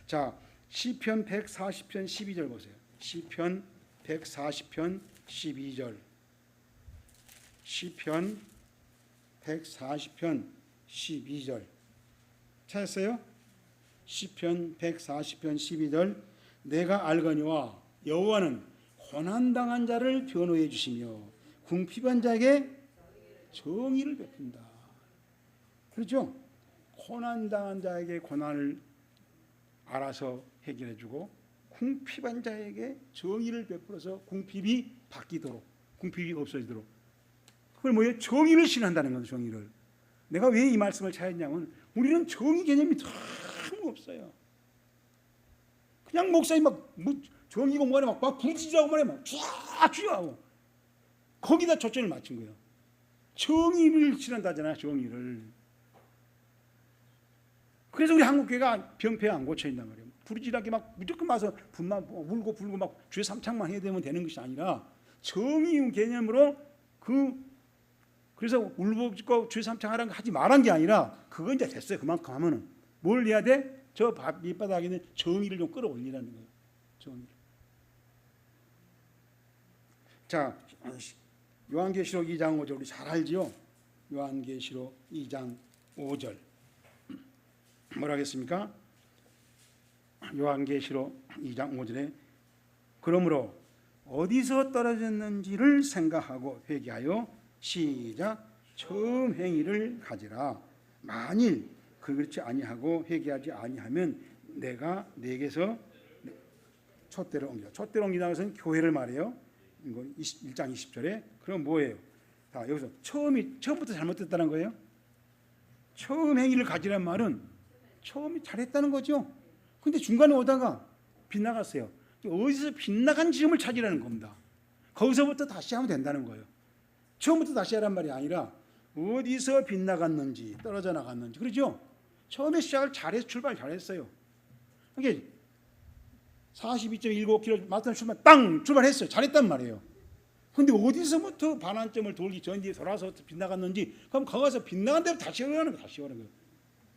자, 시편 140편 12절 보세요. 시편 140편 12절. 시편 140편 12절 찾았어요? 시편 140편 12절 내가 알거니와 여호와는 고난당한 자를 변호해 주시며 궁핍한 자에게 정의를 베푼다. 그렇죠? 고난당한 자에게 고난을 알아서 해결해 주고 궁핍한 자에게 정의를 베풀어서 궁핍이 바뀌도록 궁핍이 없어지도록 그걸 뭐예요? 정의를 신한다는 거죠. 정의를. 내가 왜 이 말씀을 찾았냐면 우리는 정의 개념이 너무 없어요. 그냥 목사님 막 정의고 뭐래 막 부르짖으라고 말해 막 쫙 하고 거기다 초점을 맞춘 거예요. 정의를 실현하잖아요. 정의를. 그래서 우리 한국교회가 병폐가 안 고쳐 있단 말이에요. 부르짖으라게 막 무조건 와서 분만 울고 불고 막 주의 삼창만 해야 되면 되는 것이 아니라 정의 개념으로 그래서 울고 주의 삼창하라는 거 하지 말한 게 아니라 그건 이제 됐어요. 그만큼 하면은 뭘 해야 돼? 저 밑바닥에 있는 정의를 좀 끌어올리라는 거예요. 정의를. 자, 요한계시록 2장 5절 우리 잘 알지요? 요한계시록 2장 5절 뭐라 하겠습니까? 요한계시록 2장 5절에 그러므로 어디서 떨어졌는지를 생각하고 회개하여 시작 처음 행위를 가지라. 만일 그렇지 아니하고 회개하지 아니하면 내가 네게서 촛대를 옮겨. 촛대를 옮기다는 것은 교회를 말해요. 이거 1장 20절에. 그럼 뭐예요? 자, 여기서 처음부터 잘못됐다는 거예요. 처음 행위를 가지란 말은 처음에 잘했다는 거죠. 근데 중간에 오다가 빗나갔어요. 어디서 빗나간 지점을 찾으라는 겁니다. 거기서부터 다시 하면 된다는 거예요. 처음부터 다시 하란 말이 아니라 어디서 빗나갔는지 떨어져 나갔는지, 그렇죠? 처음에 시작을 잘해서 출발 잘했어요. 그러니까 42.19km 마라톤 출발했어요. 잘했단 말이에요. 근데 어디서부터 반환점을 돌기 전에 돌아서 빗나갔는지, 그럼 거기 가서 빗나간 대로 다시 오라는 거예요. 다시 오라는 거예요.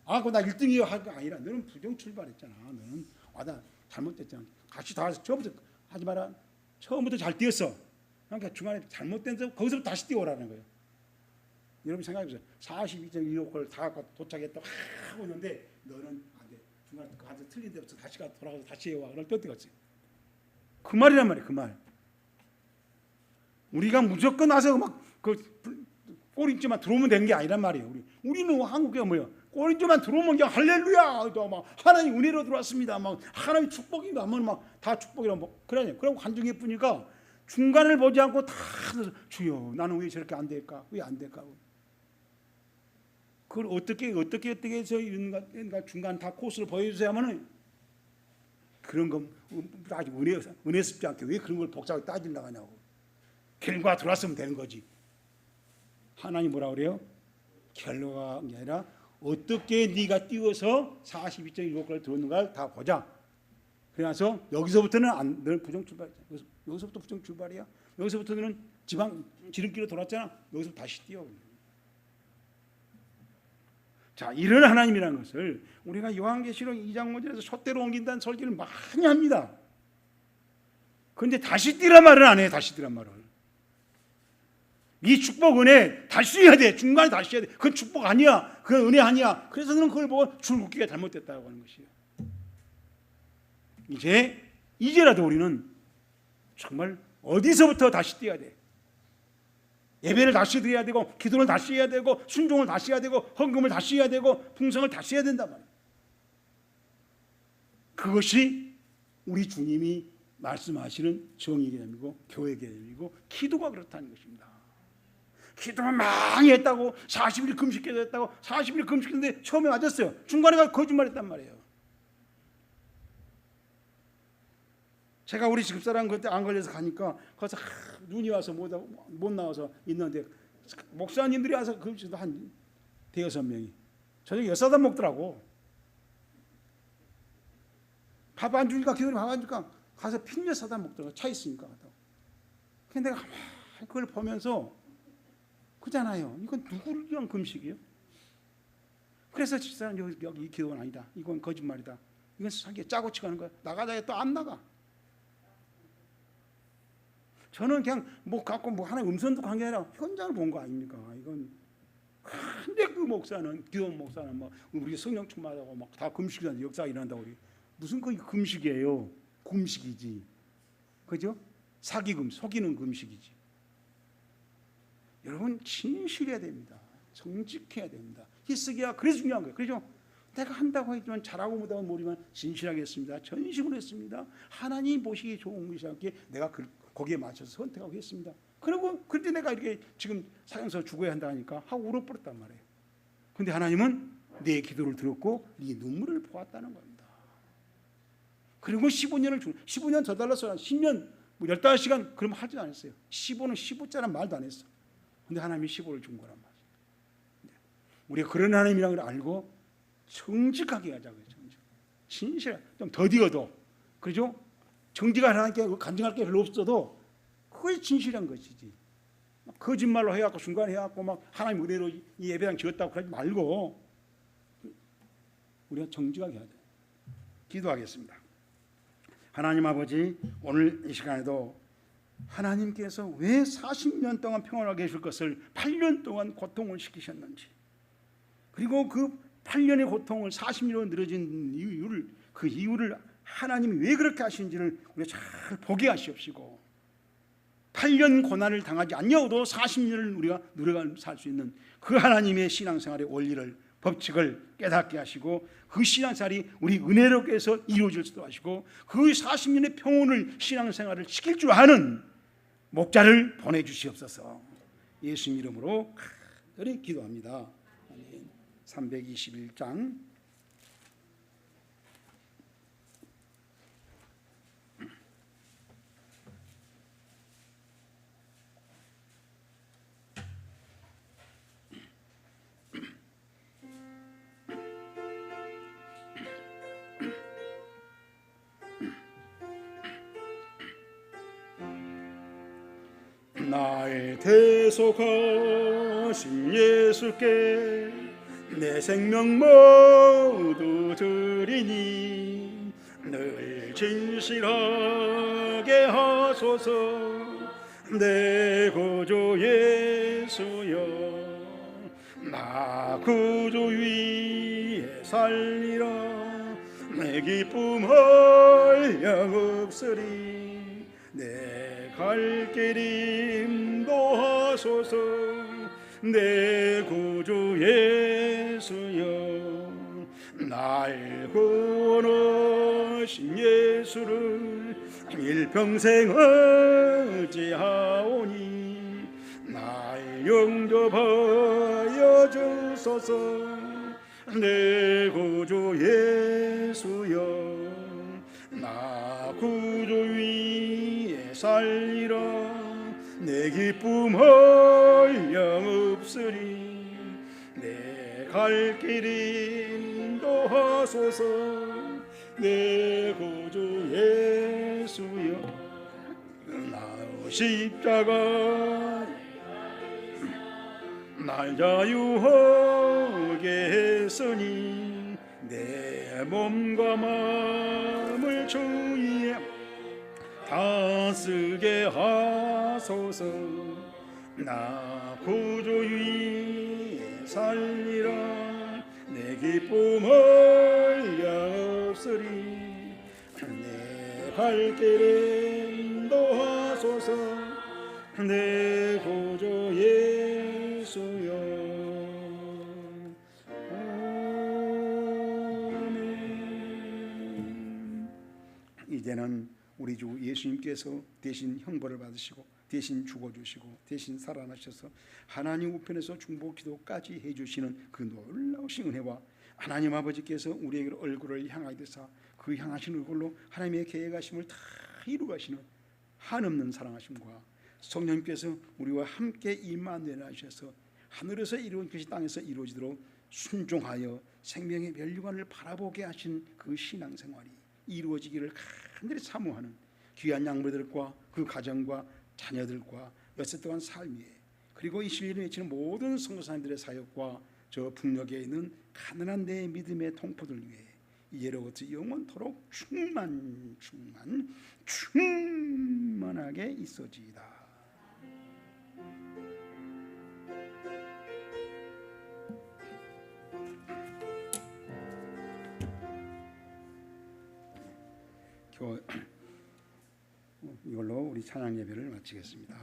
아, 그거 나 1등이요 할 거 아니라 너는 부정 출발했잖아. 너는 나 잘못됐잖아. 같이 다 처음부터 하지 마라. 처음부터 잘 뛰었어. 그러니까 중간에 잘못된 데서 거기서 다시 뛰어오라는 거예요. 여러분 생각해보세요. 42.15km를 다 도착했다고 하고 있는데 너는 안 돼. 중간에 가서 틀린 데부터 다시 돌아가서 다시 해와. 그걸 또 뛰었어요. 그 말이란 말이에요. 그 말. 우리가 무조건 와서 막그 골인지만 들어오면 되는 게 아니란 말이에요. 우리는 한국에 뭐예요? 골인지만 들어오면 그냥 할렐루야, 또 막 하나님 은혜로 들어왔습니다. 막 하나님 축복이다. 막 다 축복이라 뭐 그러냐. 그리고 관중이 뿐이니까 중간을 보지 않고 다 주여, 나는 왜 저렇게 안 될까? 왜 안 될까? 그걸 어떻게 해서 이런가 중간 다 코스를 보여주셔야만은 그런 거 아직 은혜스럽지 않게 왜 그런 걸 복잡하게 따지려 나가냐고. 결과 들어왔으면 되는 거지. 하나님 뭐라 그래요? 결과가 아니라 어떻게 네가 뛰어서 42.15km를 들어오는가를 다 보자. 그래서 여기서부터는 너는 부정 출발이야. 여기서부터 부정 출발이야. 여기서부터 너는 지름길로 돌았잖아. 여기서 다시 뛰어. 자, 이런 하나님이라는 것을 우리가 요한계시록 2장 5절에서 촛대로 옮긴다는 설교를 많이 합니다. 그런데 다시 뛰란 말은 안 해요. 다시 뛰란 말을. 이 축복 은혜 다시 해야 돼. 중간에 다시 해야 돼. 그건 축복 아니야. 그건 은혜 아니야. 그래서 너는 그걸 보고 줄긋기가 잘못됐다고 하는 것이에요. 이제라도 우리는 정말 어디서부터 다시 뛰어야 돼. 예배를 다시 드려야 되고, 기도를 다시 해야 되고, 순종을 다시 해야 되고, 헌금을 다시 해야 되고, 풍성을 다시 해야 된단 말이에요. 그것이 우리 주님이 말씀하시는 정의 개념이고 교회 개념이고 기도가 그렇다는 것입니다. 기도를 많이 했다고 40일 금식해야 했다고 40일 금식했는데 처음에 맞았어요. 중간에 가서 거짓말했단 말이에요. 제가 우리 집사람 그때 안 걸려서 가니까 거기서 눈이 와서 못 나와서 있는데 목사님들이 와서 금식도 한 5-6명이 저녁에 여사단 먹더라고. 밥 안 주니까 기도를 밥 안 주니까 가서 핀 여사단 먹더라고. 차 있으니까. 근데 내가 그걸 보면서 그잖아요. 이건 누구를 위한 금식이에요? 그래서 집사람 여기 기도는 아니다. 이건 거짓말이다. 이건 사기에 짜고 치고 하는 거야. 나가자 또 안 나가. 저는 그냥 갖고 하나 음선도 관계 아니라 현장을 본 거 아닙니까? 이건 근데 그 목사는 기도 목사는 우리 성령 충만하고 다 금식이라는 역사가 일어난다고 우리 무슨 그 금식이에요? 금식이지, 그죠? 속이는 금식이지. 여러분 진실해야 됩니다. 정직해야 됩니다. 히스기야 그래서 중요한 거예요. 그렇죠? 내가 한다고 했지만 잘하고 못하면 모르지만 진실하게 했습니다. 전심으로 했습니다. 하나님 보시기 좋은 것이 않기에 내가 거기에 맞춰서 선택하고 했습니다. 그리고 그때 내가 이렇게 지금 사형서 죽어야 한다니까 하고 울어버렸단 말이에요. 근데 하나님은 내 기도를 들었고 네 눈물을 보았다는 겁니다. 그리고 15년 더 달라서 10년 15시간 그럼 하지 않았어요. 15는 15자란 말도 안 했어. 근데 하나님이 15를 준 거란 말이에요. 우리가 그런 하나님이라는 걸 알고 정직하게 하자고요. 진실하게 좀 더디어도 그렇죠? 정직한 하나님께 간증할 게 별로 없어도 그게 진실한 것이지. 거짓말로 해갖고 중간에 해갖고 하나님 은혜로 이 예배당 지었다고 그러지 말고 우리가 정직하게 하자. 기도하겠습니다. 하나님 아버지, 오늘 이 시간에도 하나님께서 왜 40년 동안 평안하게 해줄 것을 8년 동안 고통을 시키셨는지, 그리고 그 8년의 고통을 40년으로 늘어진 그 이유를 하나님이 왜 그렇게 하신지를 우리가 잘 보게 하시옵시고 8년 고난을 당하지 않냐고도 40년을 우리가 누려가 살 수 있는 그 하나님의 신앙생활의 원리를 법칙을 깨닫게 하시고 그 신앙생활이 우리 은혜롭게 해서 이루어질 수도 하시고 그 40년의 평온을 신앙생활을 시킬 줄 아는 목자를 보내주시옵소서. 예수님 이름으로 간절히 기도합니다. 아멘. 321장 날 대속하신 예수께 내 생명 모두 드리니 늘 진실하게 하소서. 내 구주 예수여, 나 구주 위에 살리라. 내 기쁨을 영없으리. 내 갈 길 인도하소서. 내 구주 예수여, 날 구원하신 예수를 일평생 의지하오니 날 영접하여 주소서. 내 구주 예수여, 나 구주 위에 살리라. 내 기쁨을 영없으리. 내 갈 길 인도하소서. 내 구주 예수여, 나 십자가 날 자유하게 했으니 내 몸과 마음을 주위에 다스게 하소서. 나 구주 위에 살리라. 내 기쁨을 영없으리. 내 갈 길에 인도하소서. 내 구주 예수여. 아멘. 이제는 우리 주 예수님께서 대신 형벌을 받으시고 대신 죽어주시고 대신 살아나셔서 하나님 우편에서 중보 기도까지 해주시는 그 놀라우신 은혜와 하나님 아버지께서 우리에게 얼굴을 향하게 되사 그 향하신 얼굴로 하나님의 계획하심을 다 이루가시는 한없는 사랑하심과 성령님께서 우리와 함께 임마누엘 하셔서 하늘에서 이루어진 것이 땅에서 이루어지도록 순종하여 생명의 면류관을 바라보게 하신 그 신앙생활이 이루어지기를 간절히 사모하는 귀한 양물들과 그 가정과 자녀들과 여섯 동안 삶 위에, 그리고 이 진리를 외치는 모든 선교사님들의 사역과 저 북녘에 있는 가난한 내 믿음의 동포들 위해 이제로부터 영원토록 충만하게 있어지이다. 이걸로 우리 찬양 예배를 마치겠습니다.